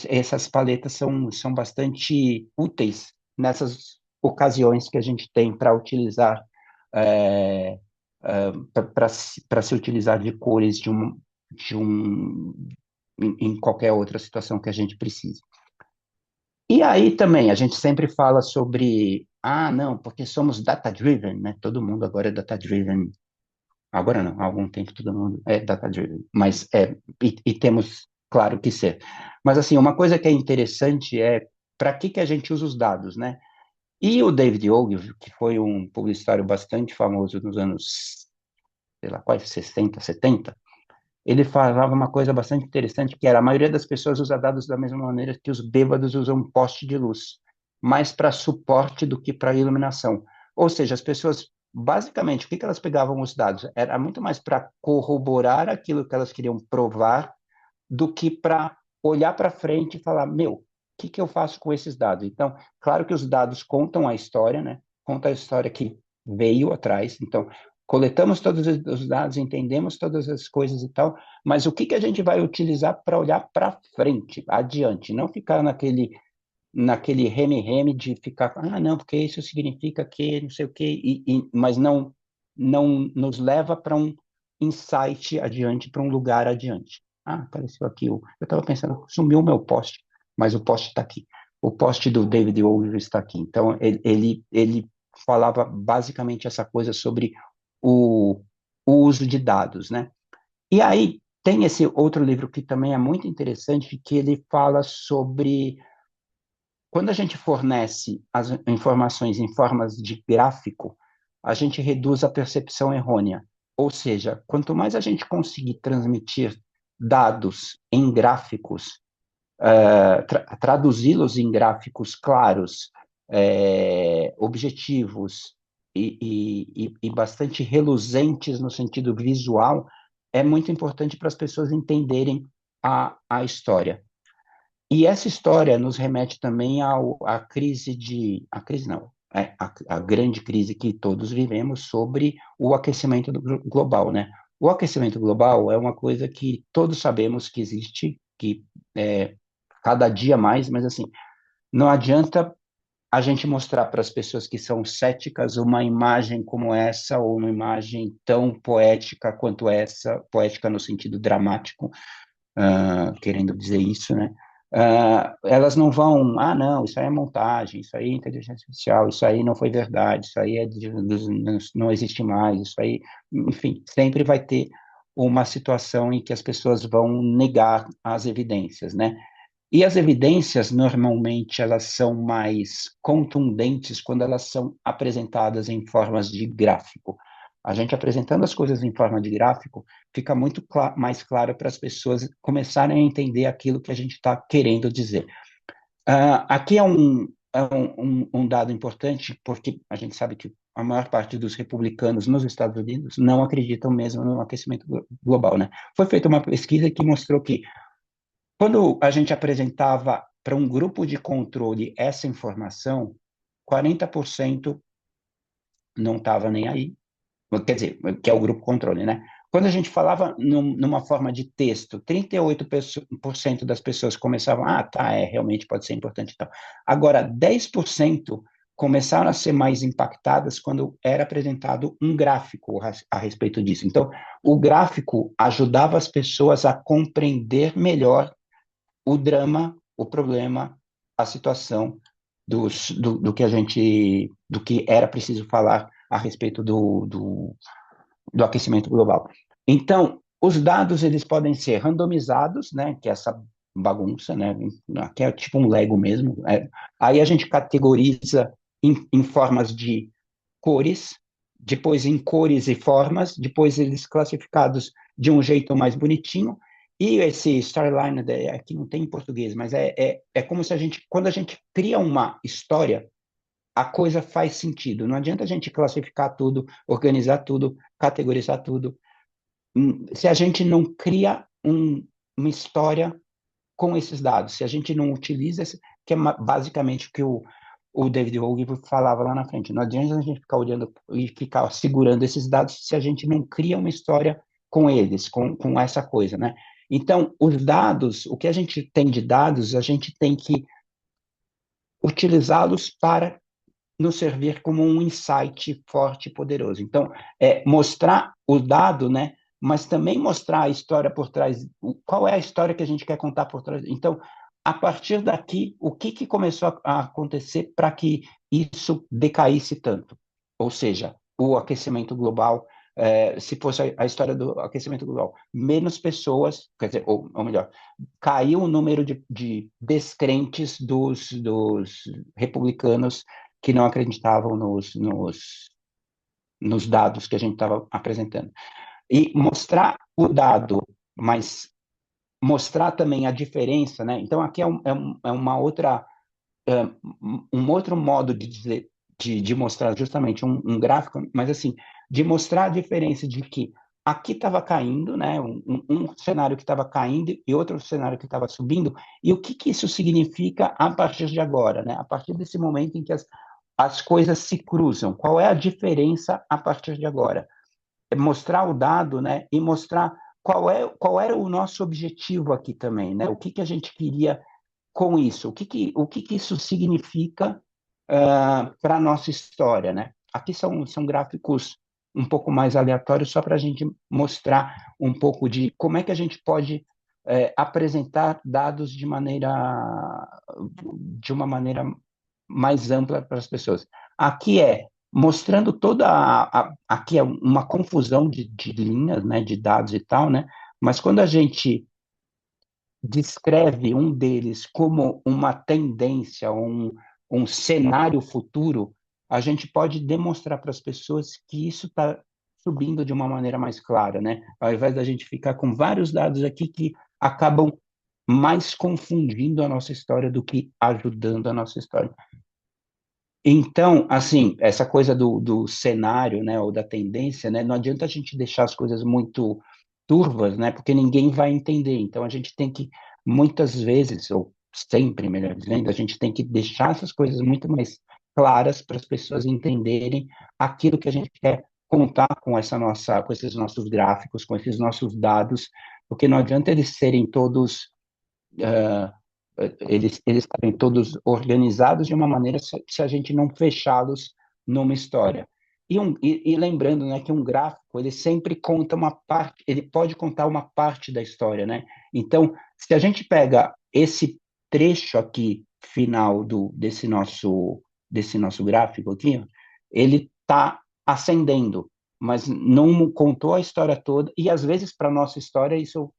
essas paletas são bastante úteis nessas ocasiões que a gente tem para utilizar, para se utilizar de cores de um, em qualquer outra situação que a gente precise. E aí também, a gente sempre fala sobre, não, porque somos data-driven, né? Todo mundo agora é data-driven. Agora não, há algum tempo todo mundo é data-driven, mas e temos, claro, que ser. Mas assim, uma coisa que é interessante é para que a gente usa os dados, né? E o David Ogilvy, que foi um publicitário bastante famoso nos anos, sei lá, quase 60, 70, ele falava uma coisa bastante interessante, que era a maioria das pessoas usa dados da mesma maneira que os bêbados usam um poste de luz. mais para suporte do que para iluminação. Ou seja, as pessoas, basicamente, o que elas pegavam os dados? Era muito mais para corroborar aquilo que elas queriam provar do que para olhar para frente e falar, meu, o que eu faço com esses dados? Então, claro que os dados contam a história, né? Conta a história que veio atrás. Então, coletamos todos os dados, entendemos todas as coisas e tal, mas o que a gente vai utilizar para olhar para frente, adiante, não ficar naquele reme-reme de ficar, não, porque isso significa que não sei o quê, mas não nos leva para um insight adiante, para um lugar adiante. Apareceu aqui, eu estava pensando, sumiu o meu post, mas o post está aqui. O post do David Ogilvy está aqui. Então, ele falava basicamente essa coisa sobre o uso de dados, né? E aí, tem esse outro livro que também é muito interessante, que ele fala sobre quando a gente fornece as informações em formas de gráfico, a gente reduz a percepção errônea. Ou seja, quanto mais a gente conseguir transmitir dados em gráficos, traduzi-los em gráficos claros, objetivos e bastante reluzentes no sentido visual, é muito importante para as pessoas entenderem a história. E essa história nos remete também à crise a crise não, a grande crise que todos vivemos sobre o aquecimento global, né? O aquecimento global é uma coisa que todos sabemos que existe, que cada dia mais, mas assim, não adianta a gente mostrar para as pessoas que são céticas uma imagem como essa, ou uma imagem tão poética quanto essa, poética no sentido dramático, querendo dizer isso, né? Elas não vão, não, isso aí é montagem, isso aí é inteligência artificial, isso aí não foi verdade, isso aí não existe mais, isso aí, enfim, sempre vai ter uma situação em que as pessoas vão negar as evidências, né? E as evidências, normalmente, elas são mais contundentes quando elas são apresentadas em formas de gráfico. A gente apresentando as coisas em forma de gráfico, fica muito mais claro para as pessoas começarem a entender aquilo que a gente está querendo dizer. Aqui é um dado importante, porque a gente sabe que a maior parte dos republicanos nos Estados Unidos não acreditam mesmo no aquecimento global, né? Foi feita uma pesquisa que mostrou que quando a gente apresentava para um grupo de controle essa informação, 40% não estava nem aí, quer dizer, que é o grupo controle, né? Quando a gente falava numa forma de texto, 38% das pessoas começavam, realmente pode ser importante e tal. Agora, 10% começaram a ser mais impactadas quando era apresentado um gráfico a respeito disso. Então, o gráfico ajudava as pessoas a compreender melhor o drama, o problema, a situação do que era preciso falar a respeito do aquecimento global. Então, os dados eles podem ser randomizados, né, que é essa bagunça, né, que é tipo um Lego mesmo. Aí a gente categoriza em formas de cores, depois em cores e formas, depois eles classificados de um jeito mais bonitinho. E esse storyline, aqui não tem em português, mas é como se quando a gente cria uma história, a coisa faz sentido. Não adianta a gente classificar tudo, organizar tudo, categorizar tudo, se a gente não cria uma história com esses dados, se a gente não utiliza, que é basicamente o que o David Ogilvy falava lá na frente. Não adianta a gente ficar olhando e ficar segurando esses dados se a gente não cria uma história com eles, com essa coisa, né? Então, os dados, o que a gente tem de dados, a gente tem que utilizá-los para nos servir como um insight forte e poderoso. Então, mostrar o dado, né? Mas também mostrar a história por trás, qual é a história que a gente quer contar por trás. Então, a partir daqui, o que começou a acontecer para que isso decaísse tanto? Ou seja, o aquecimento global, se fosse a história do aquecimento global, menos pessoas, quer dizer, ou melhor, caiu o número de descrentes dos republicanos que não acreditavam nos dados que a gente estava apresentando. E mostrar o dado, mas mostrar também a diferença, né? Então, aqui é uma outra um outro modo de dizer, de mostrar justamente um gráfico, mas assim, de mostrar a diferença de que aqui estava caindo, né, um cenário que estava caindo e outro cenário que estava subindo, e o que que isso significa a partir de agora, né, a partir desse momento em que as coisas se cruzam, qual é a diferença a partir de agora? É mostrar o dado, né, e mostrar qual era o nosso objetivo aqui também, né, o que que a gente queria com isso? O que que isso significa para a nossa história, né? Aqui são gráficos um pouco mais aleatórios, só para a gente mostrar um pouco de como é que a gente pode apresentar dados de uma maneira mais ampla para as pessoas. Aqui mostrando aqui é uma confusão de linhas, né, de dados e tal, né? Mas quando a gente descreve um deles como uma tendência, um cenário futuro, a gente pode demonstrar para as pessoas que isso está subindo de uma maneira mais clara, né? Ao invés da gente ficar com vários dados aqui que acabam mais confundindo a nossa história do que ajudando a nossa história. Então, assim, essa coisa do cenário, né, ou da tendência, né, não adianta a gente deixar as coisas muito turvas, né, porque ninguém vai entender. Então, a gente tem que, muitas vezes, ou sempre, melhor dizendo, a gente tem que deixar essas coisas muito mais claras para as pessoas entenderem aquilo que a gente quer contar com esses nossos gráficos, com esses nossos dados, porque não adianta eles serem todos uh, eles estarem todos organizados de uma maneira se a gente não fechá-los numa história. E lembrando, né, que um gráfico ele sempre conta uma parte, ele pode contar uma parte da história, né? Então, se a gente pega esse trecho aqui final desse nosso gráfico aqui, ele está ascendendo, mas não contou a história toda e às vezes para nossa história isso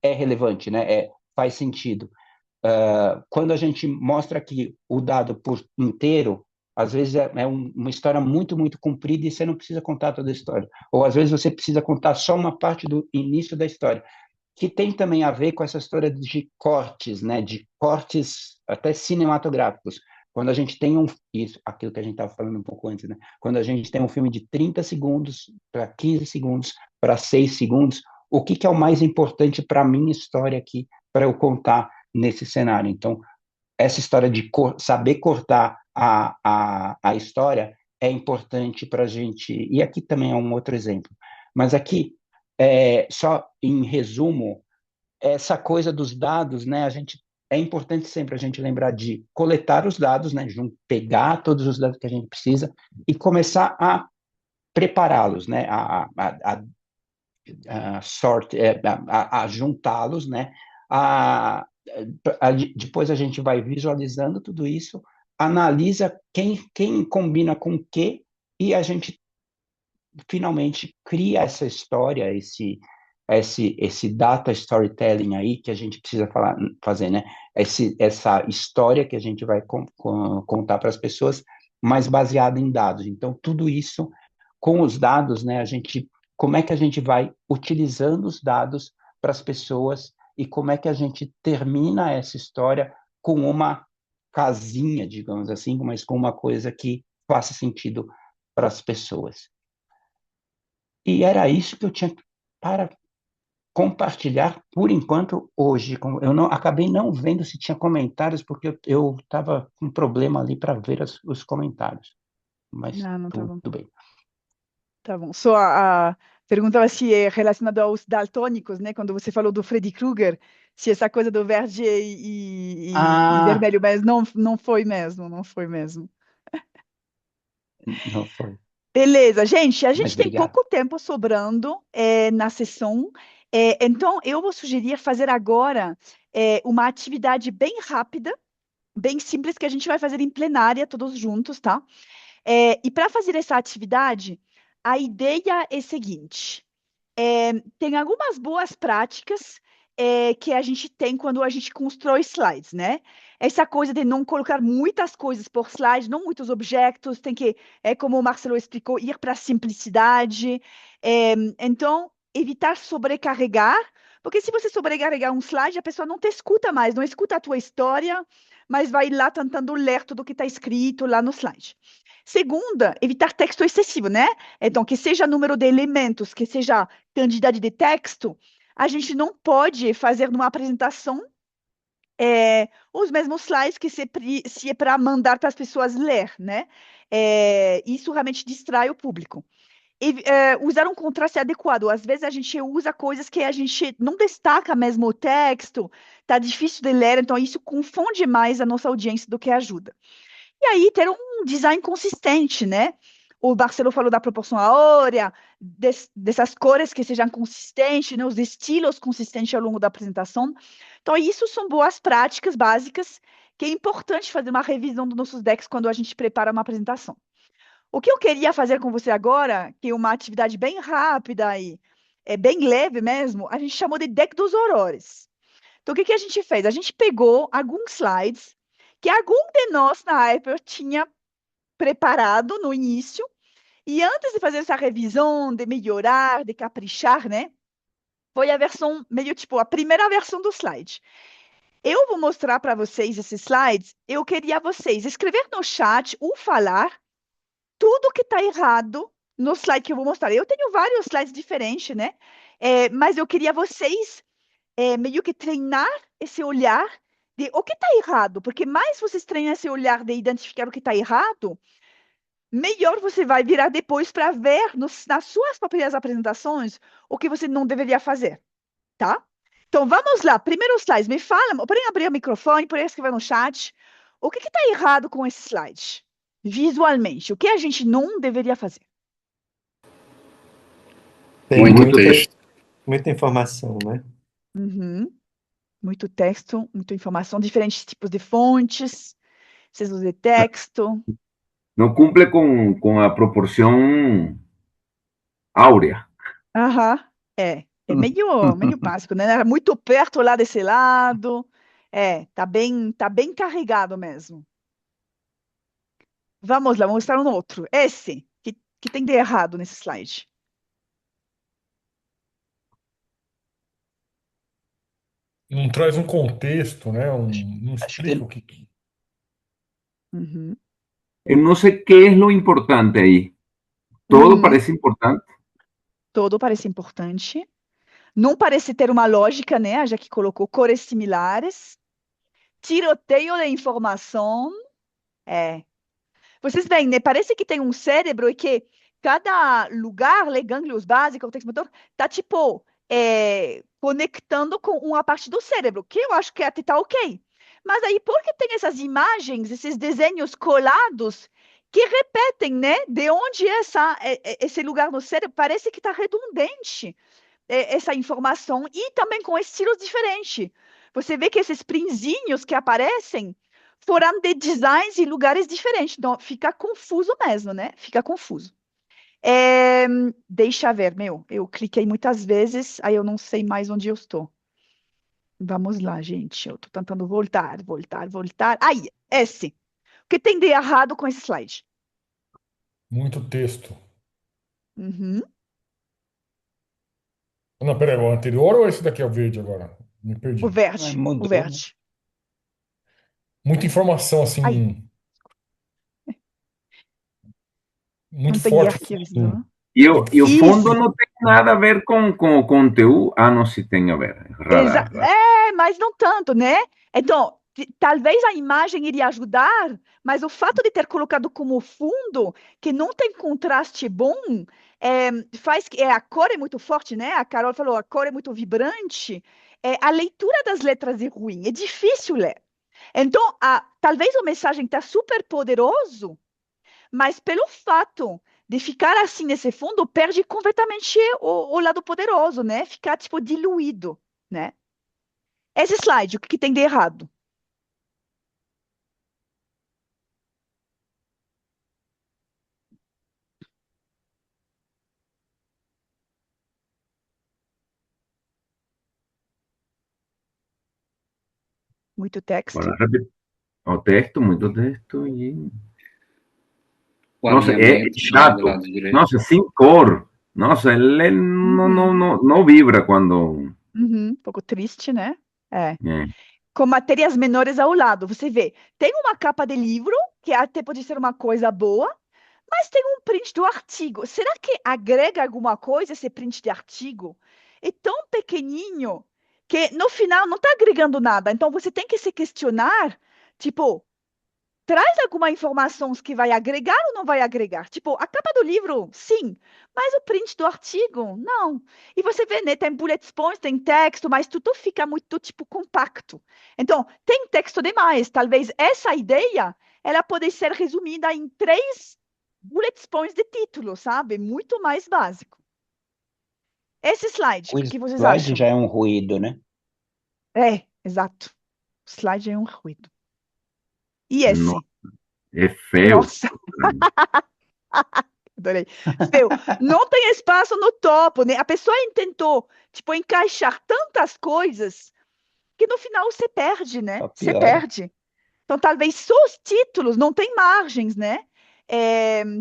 é relevante, né? Faz sentido. Quando a gente mostra aqui o dado por inteiro, às vezes uma história muito, muito comprida e você não precisa contar toda a história. Ou às vezes você precisa contar só uma parte do início da história, que tem também a ver com essa história de cortes, né? De cortes até cinematográficos. Quando a gente tem aquilo que a gente estava falando um pouco antes, né? Quando a gente tem um filme de 30 segundos para 15 segundos para 6 segundos, o que que é o mais importante para a minha história aqui, para eu contar nesse cenário? Então, essa história de saber cortar a história é importante para a gente. E aqui também é um outro exemplo. Mas aqui, só em resumo, essa coisa dos dados, né? É importante sempre a gente lembrar de coletar os dados, né? Pegar todos os dados que a gente precisa e começar a prepará-los, né? A juntá-los, né? Depois a gente vai visualizando tudo isso, analisa quem combina com o quê, e a gente finalmente cria essa história, esse data storytelling aí que a gente precisa fazer, né? Essa história que a gente vai contar para as pessoas, mas baseada em dados. Então, tudo isso com os dados, né? Como é que a gente vai utilizando os dados para as pessoas e como é que a gente termina essa história com uma casinha, digamos assim, mas com uma coisa que faça sentido para as pessoas. E era isso que eu tinha para compartilhar por enquanto hoje. Eu não acabei não vendo se tinha comentários, porque eu estava com problema ali para ver os comentários. Mas Não, tá bom. tudo bem. Tá bom. Só a perguntava se é relacionado aos daltônicos, né? Quando você falou do Freddy Krueger, se essa coisa do verde e vermelho, mas não foi mesmo, não foi mesmo. Não foi. Beleza, gente, a Mas gente tem obrigado. pouco tempo sobrando na sessão, então eu vou sugerir fazer agora uma atividade bem rápida, bem simples, que a gente vai fazer em plenária, todos juntos, tá? E para fazer essa atividade, a ideia é a seguinte: tem algumas boas práticas que a gente tem quando a gente constrói slides, né? Essa coisa de não colocar muitas coisas por slide, não muitos objetos, tem que, como o Marcelo explicou, ir para a simplicidade. Então, evitar sobrecarregar, Porque se você sobrecarregar um slide, a pessoa não te escuta mais, não escuta a tua história, mas vai lá tentando ler tudo que está escrito lá no slide. Segunda, evitar texto excessivo, né? Então, que seja número de elementos, que seja quantidade de texto, a gente não pode fazer numa apresentação os mesmos slides que se é para mandar para as pessoas ler, né? Isso realmente distrai o público. Usar um contraste adequado. Às vezes a gente usa coisas que a gente não destaca mesmo o texto, tá difícil de ler, então isso confunde mais a nossa audiência do que ajuda. E aí ter um design consistente, né? O Marcelo falou da proporção áurea, dessas cores que sejam consistentes, né? Os estilos consistentes ao longo da apresentação. Então, isso são boas práticas básicas que é importante fazer uma revisão dos nossos decks quando a gente prepara uma apresentação. O que eu queria fazer com você agora, que é uma atividade bem rápida e bem leve mesmo, a gente chamou de deck dos horrores. Então, o que a gente fez? A gente pegou alguns slides que algum de nós na Hyper tinha preparado no início, e antes de fazer essa revisão, de melhorar, de caprichar, né? Foi a versão, meio tipo, a primeira versão do slide. Eu vou mostrar para vocês esses slides. Eu queria vocês escrever no chat ou falar tudo que está errado no slide que eu vou mostrar. Eu tenho vários slides diferentes, né? Mas eu queria vocês meio que treinar esse olhar de o que está errado, porque mais vocês treinam esse olhar de identificar o que está errado, melhor você vai virar depois para ver nas suas próprias apresentações o que você não deveria fazer, tá? Então, vamos lá. Primeiro slide, me fala, podem abrir o microfone, podem escrever no chat. O que está errado com esse slide? Visualmente, o que a gente não deveria fazer? Tem muita informação, né? Uhum. Muito texto, muita informação, diferentes tipos de fontes, excesso de texto. No cumple con la proporción áurea. Aham, meio básico, né? Era muito perto lá desse lado. Tá bem carregado mesmo. Vamos lá, vamos mostrar um outro. Esse, que tem de errado nesse slide. Não traz um contexto, né? Não Acho explica que- o que. Uhum. Yo no sé qué es lo importante ahí. Todo parece importante. Todo parece importante. Não parece ter uma lógica, né? Já que colocou cores similares. Tiroteio de informação. Vocês veem, né? Parece que tem um cérebro e que cada lugar, gânglios básicos, o texto motor, tá tipo conectando com uma parte do cérebro, que eu acho que até tá ok. Mas aí, por que tem essas imagens, esses desenhos colados que repetem, né? De onde é esse lugar no cérebro? Parece que tá redundante essa informação e também com estilos diferentes. Você vê que esses prinzinhos que aparecem foram de designs em lugares diferentes. Então, fica confuso mesmo, né? Fica confuso. Deixa ver, eu cliquei muitas vezes, aí eu não sei mais onde eu estou. Vamos lá, gente. Eu estou tentando voltar. Aí, esse. O que tem de errado com esse slide? Muito texto. Uhum. Não, peraí, o anterior ou esse daqui é o verde agora? Me perdi. O verde. mudou, O verde. Muita informação, assim, Aí. muito Não tem forte. arquivo. Y el fondo Isso. no tiene nada a ver con el conteúdo. Ah, no, sí tiene a ver. Es rara, rara. Mas não tanto, né? Então, talvez a imagem iria ajudar, mas o fato de ter colocado como fundo, que não tem contraste bom, faz que a cor é muito forte, né? A Carol falou, a cor é muito vibrante. A leitura das letras é ruim, é difícil ler. Então, talvez a mensagem está super poderoso, mas pelo fato de ficar assim nesse fundo, perde completamente o lado poderoso, né? Ficar, tipo, diluído, né? Esse slide, o que tem de errado? Muito texto. Bueno, repito. O texto, muito texto y... O Nossa, é alinhamento chato. do lado direito. Nossa, sem cor. Nossa, ele não vibra quando Um pouco triste, né? É. É. Com matérias menores ao lado. Você vê, tem uma capa de livro, que até pode ser uma coisa boa, mas tem um print do artigo. Será que agrega alguma coisa esse print de artigo? É tão pequenininho que no final não está agregando nada. Então você tem que se questionar, tipo, traz alguma informação que vai agregar ou não vai agregar? Tipo, a capa do livro, sim, mas o print do artigo, não. E você vê, né, tem bullet points, tem texto, mas tudo fica muito, tipo, compacto. Então, tem texto demais. Talvez essa ideia, ela pode ser resumida em 3 bullet points de título, sabe? Muito mais básico. Esse slide, O o que vocês slide acham? já é um ruído, né? É, exato. O slide é um ruído. E No, esse? é feio. Nossa, adorei. Meu, não tem espaço no topo, né? A pessoa tentou, tipo, encaixar tantas coisas que no final você perde, né? Só Você piora. perde. Então, talvez só os títulos não tem margens, né?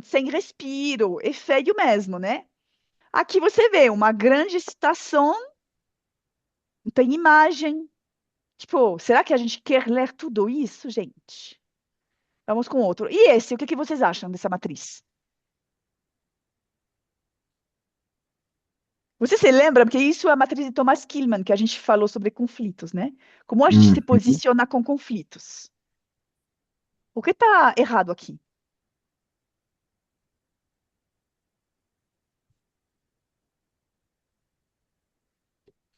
Sem respiro, é feio mesmo, né? Aqui você vê uma grande citação, não tem imagem. Tipo, será que a gente quer ler tudo isso, gente? Vamos com outro. E esse, o que que vocês acham dessa matriz? Você se lembra, porque isso é a matriz de Thomas Kilmann, que a gente falou sobre conflitos, né? Como a gente se Uhum. posiciona com conflitos. O que está errado aqui?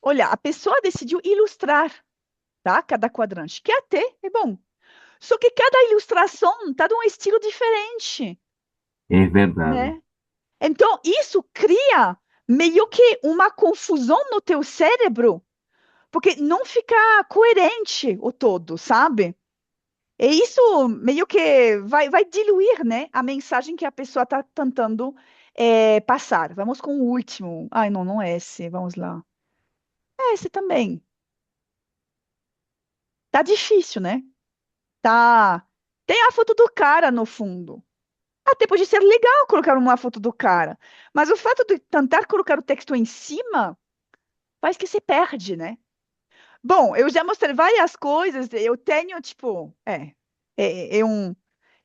Olha, a pessoa decidiu ilustrar, tá? Cada quadrante, que até é bom. Só que cada ilustração está de um estilo diferente, É verdade. né? Então, isso cria meio que uma confusão no teu cérebro, porque não fica coerente o todo, sabe? E isso meio que vai diluir, né, a mensagem que a pessoa está tentando passar. Vamos com o último. Ai, não, não é esse. Vamos lá. É esse também. Tá difícil, né? Tá. Tem a foto do cara no fundo. Até pode ser legal colocar uma foto do cara, mas o fato de tentar colocar o texto em cima faz que se perde, né? Bom, eu já mostrei várias coisas. Eu tenho, tipo, é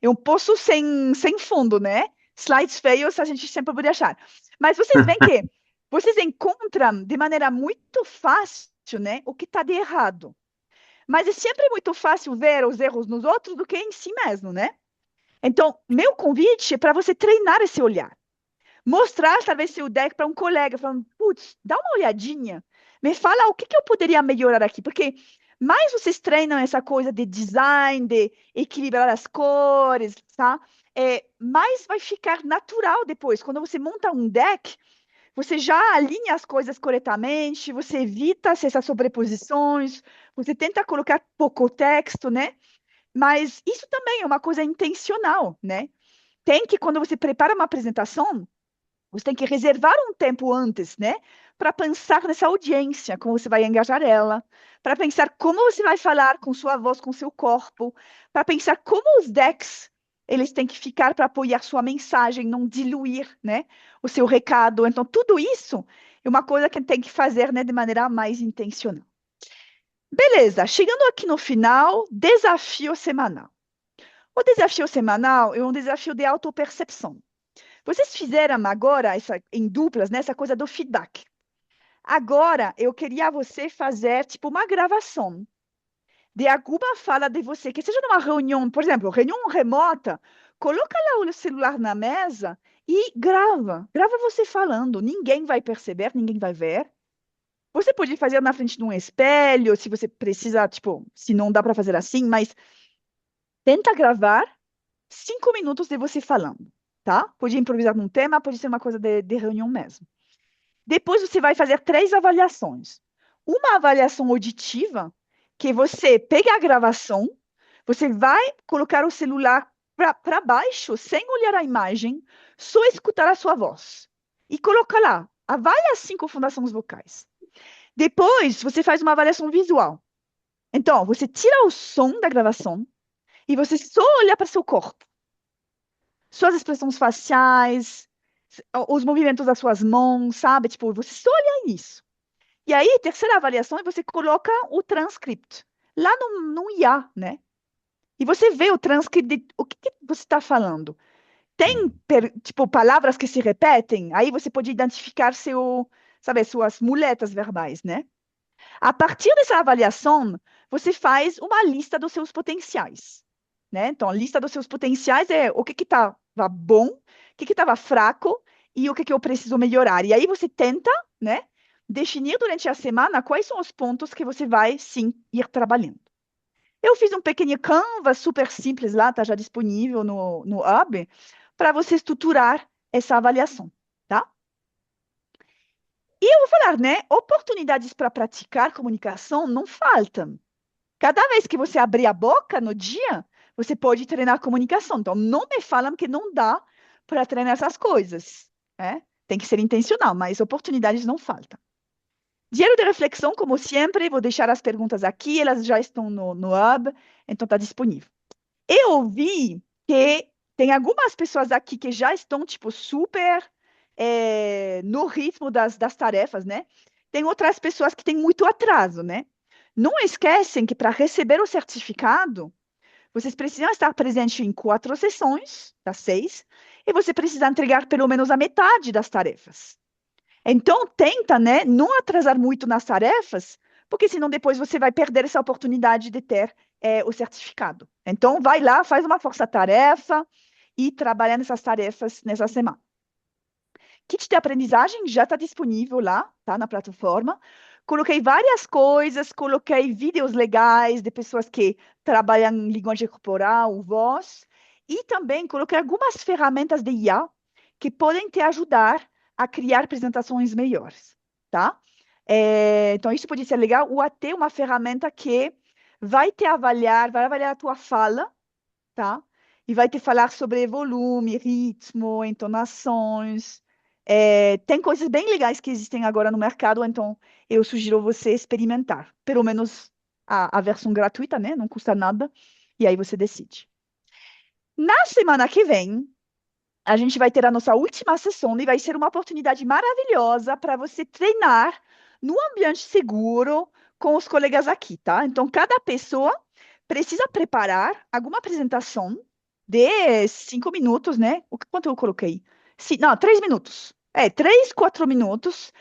um poço sem fundo, né? Slides feios a gente sempre pode achar. Mas vocês veem que vocês encontram de maneira muito fácil, né, o que está de errado. Mas é sempre muito fácil ver os erros nos outros do que em si mesmo, né? Então, meu convite é para você treinar esse olhar. Mostrar, talvez, seu deck para um colega, falando, putz, dá uma olhadinha, me fala o que que eu poderia melhorar aqui, porque mais vocês treinam essa coisa de design, de equilibrar as cores, tá? Mais vai ficar natural depois. Quando você monta um deck, você já alinha as coisas corretamente, você evita essas sobreposições, você tenta colocar pouco texto, né? Mas isso também é uma coisa intencional, né? Tem que, quando você prepara uma apresentação, você tem que reservar um tempo antes, né? Para pensar nessa audiência, como você vai engajar ela, para pensar como você vai falar com sua voz, com seu corpo, para pensar como os decks eles têm que ficar para apoiar sua mensagem, não diluir, né? O seu recado. Então, tudo isso é uma coisa que tem que fazer, né, de maneira mais intencional. Beleza, chegando aqui no final, desafio semanal. O desafio semanal é um desafio de autopercepção. Vocês fizeram agora em duplas, né, essa coisa do feedback. Agora, eu queria você fazer tipo uma gravação de alguma fala de você, que seja numa reunião, por exemplo, reunião remota, coloca lá o celular na mesa e grava. Grava você falando. Ninguém vai perceber, ninguém vai ver. Você pode fazer na frente de um espelho, se você precisa, tipo, se não dá para fazer assim, mas tenta gravar 5 minutos de você falando, tá? Pode improvisar num tema, pode ser uma coisa de reunião mesmo. Depois você vai fazer 3 avaliações. Uma avaliação auditiva, que você pega a gravação, você vai colocar o celular para baixo, sem olhar a imagem, só escutar a sua voz. E coloca lá, avalia as 5 fundações vocais. Depois, você faz uma avaliação visual. Então, você tira o som da gravação e você só olha para seu corpo. Suas expressões faciais, os movimentos das suas mãos, sabe? Tipo, você só olha isso. E aí, terceira avaliação, é você coloca o transcript lá no IA, né? E você vê o transcript de o que você está falando. Tem, tipo, palavras que se repetem, aí você pode identificar sabe, suas muletas verbais, né? A partir dessa avaliação, você faz uma lista dos seus potenciais, né? Então, a lista dos seus potenciais é o que estava bom, o que estava fraco e o que eu preciso melhorar. E aí você tenta, né, definir durante a semana quais são os pontos que você vai, sim, ir trabalhando. Eu fiz um pequeno Canvas super simples lá, tá já disponível no Hub, para você estruturar essa avaliação, tá? E eu vou falar, né? Oportunidades para praticar comunicação não faltam. Cada vez que você abrir a boca no dia, você pode treinar comunicação. Então, não me falam que não dá para treinar essas coisas, né? Tem que ser intencional, mas oportunidades não faltam. Diário de reflexão, como sempre, vou deixar as perguntas aqui, elas já estão no Hub, então está disponível. Eu vi que tem algumas pessoas aqui que já estão, tipo, super no ritmo das tarefas, né? Tem outras pessoas que têm muito atraso, né? Não esquecem que para receber o certificado, vocês precisam estar presentes em 4 sessões, das 6, e você precisa entregar pelo menos a metade das tarefas. Então, tenta, né, não atrasar muito nas tarefas, porque senão depois você vai perder essa oportunidade de ter o certificado. Então, vai lá, faz uma força-tarefa e trabalha nessas tarefas nessa semana. Kit de aprendizagem já está disponível lá, tá, na plataforma. Coloquei várias coisas, coloquei vídeos legais de pessoas que trabalham em linguagem corporal, voz, e também coloquei algumas ferramentas de IA que podem te ajudar a criar apresentações melhores, tá? Então, isso pode ser legal, ou até uma ferramenta que vai avaliar a tua fala, tá? E vai te falar sobre volume, ritmo, entonações. Tem coisas bem legais que existem agora no mercado, então eu sugiro você experimentar. Pelo menos a versão gratuita, né? Não custa nada. E aí você decide. Na semana que vem, a gente vai ter a nossa última sessão e vai ser uma oportunidade maravilhosa para você treinar no ambiente seguro com os colegas aqui, tá? Então, cada pessoa precisa preparar alguma apresentação de 5 minutos, né? Quanto eu coloquei? Não, 3 minutos. 3, 4 minutos.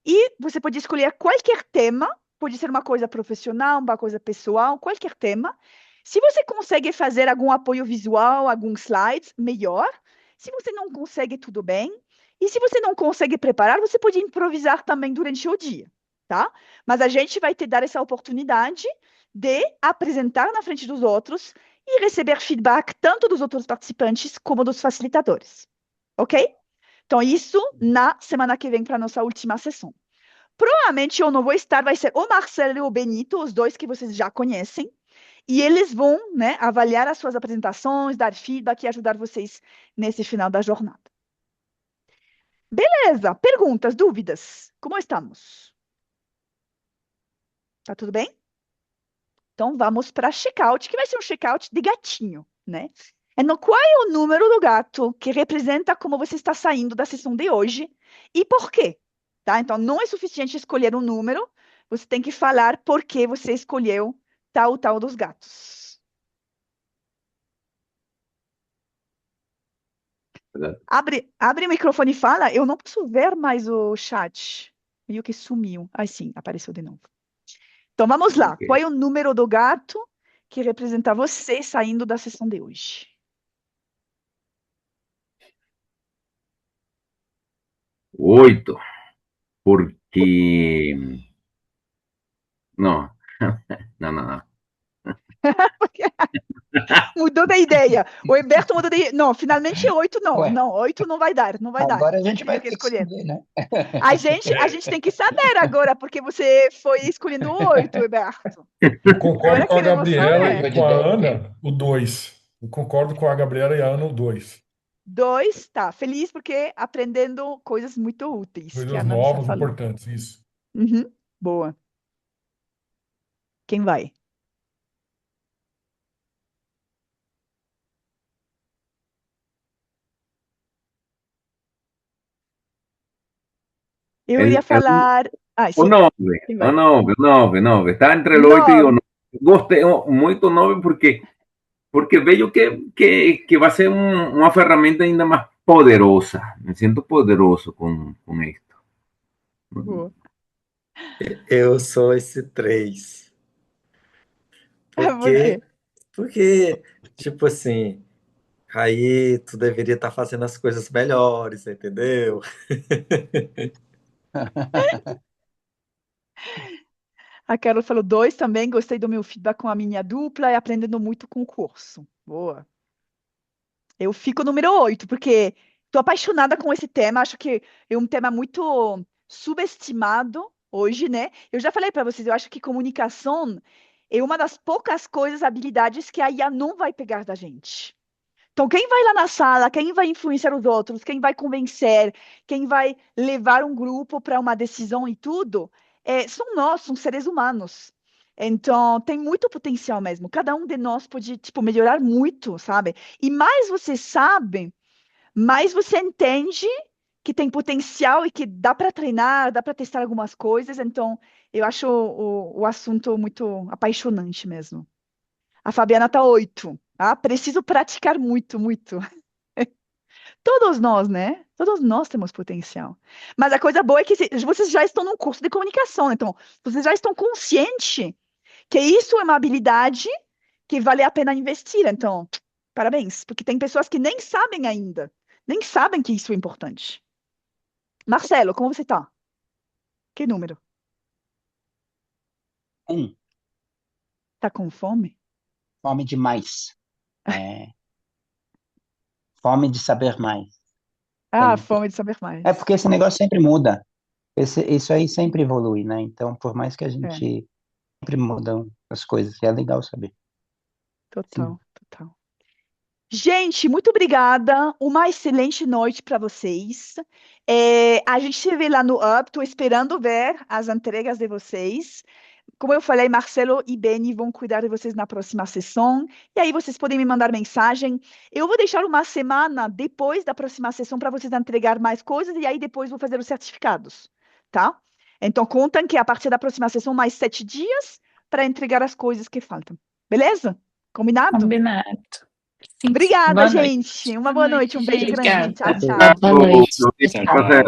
E você pode escolher qualquer tema, pode ser uma coisa profissional, uma coisa pessoal, qualquer tema. Se você consegue fazer algum apoio visual, alguns slides, melhor. Se você não consegue, tudo bem. E se você não consegue preparar, você pode improvisar também durante o dia, tá? Mas a gente vai te dar essa oportunidade de apresentar na frente dos outros e receber feedback tanto dos outros participantes como dos facilitadores, ok? Então, isso na semana que vem para a nossa última sessão. Provavelmente eu não vou estar, vai ser o Marcelo e o Benito, os dois que vocês já conhecem. E eles vão, né, avaliar as suas apresentações, dar feedback e ajudar vocês nesse final da jornada. Beleza, perguntas, dúvidas? Como estamos? Tá tudo bem? Então vamos para checkout, que vai ser um checkout de gatinho, né? Então, qual é o número do gato que representa como você está saindo da sessão de hoje e por quê? Tá? Então, não é suficiente escolher um número, você tem que falar por que você escolheu tal dos gatos. Abre o microfone e fala. Eu não posso ver mais o chat. Meio que sumiu. Ah, sim, apareceu de novo. Então vamos lá. Ok. Qual é o número do gato que representa você saindo da sessão de hoje? 8, porque... Não, não, não, não. Mudou da ideia. O Humberto mudou da ideia. Não, finalmente 8 não. Ué, Não, 8 não vai dar, não vai dar. agora a gente Tenho vai que ter que escolher. escolher, né? A gente tem que saber agora, porque você foi escolhendo o 8, Humberto. Eu concordo Agora com a queremos Gabriela saber. e Ficou de com a 10. Ana, o 2. Eu concordo com a Gabriela e a Ana, o 2. 2, tá. Feliz porque aprendendo coisas muito úteis, que a Coisas Ana já novas, falou. importantes, isso. Uhum, boa. Quem vai? Eu iria falar... Ah, O sim. 9, Quem o vai? 9, o 9, 9. Está entre o 8 e o 9. Gostei muito do 9 porque vejo que vai ser uma ferramenta ainda mais poderosa. Me sinto poderoso com isto. Boa. Eu sou esse 3. Por quê? Porque, tipo assim, aí tu deveria estar fazendo as coisas melhores, entendeu? A Carol falou 2 também. Gostei do meu feedback com a minha dupla e aprendendo muito com o curso. Boa. Eu fico número 8, porque estou apaixonada com esse tema. Acho que é um tema muito subestimado hoje, né? Eu já falei para vocês, eu acho que comunicação é uma das poucas coisas, habilidades que a IA não vai pegar da gente. Então, quem vai lá na sala, quem vai influenciar os outros, quem vai convencer, quem vai levar um grupo para uma decisão e tudo, são nós, são seres humanos. Então, tem muito potencial mesmo. Cada um de nós pode, tipo, melhorar muito, sabe? E mais você sabe, mais você entende que tem potencial e que dá para treinar, dá para testar algumas coisas. Então, eu acho o assunto muito apaixonante mesmo. A Fabiana tá 8. Ah, preciso praticar muito, muito. Todos nós, né? Todos nós temos potencial. Mas a coisa boa é que vocês já estão num curso de comunicação, né? Então vocês já estão conscientes que isso é uma habilidade que vale a pena investir. Então, parabéns, porque tem pessoas que nem sabem ainda, nem sabem que isso é importante. Marcelo, como você tá? Que número? Tá com fome? Fome demais. Fome de saber mais. Ah, fome de saber mais. É porque esse negócio sempre muda. Isso aí sempre evolui, né? Então, por mais que a gente sempre mudam as coisas, é legal saber. Total, total. Gente, muito obrigada. Uma excelente noite para vocês. A gente se vê lá no Up. Estou esperando ver as entregas de vocês. Como eu falei, Marcelo e Beni vão cuidar de vocês na próxima sessão. E aí vocês podem me mandar mensagem. Eu vou deixar uma semana depois da próxima sessão para vocês entregar mais coisas. E aí depois vou fazer os certificados, tá? Então contem que a partir da próxima sessão, mais 7 dias para entregar as coisas que faltam. Beleza? Combinado? Combinado. Sim. Obrigada, Boa gente. noite. Uma boa noite. Um beijo grande. Obrigada. Tchau, tchau. Boa noite. Tchau, tchau.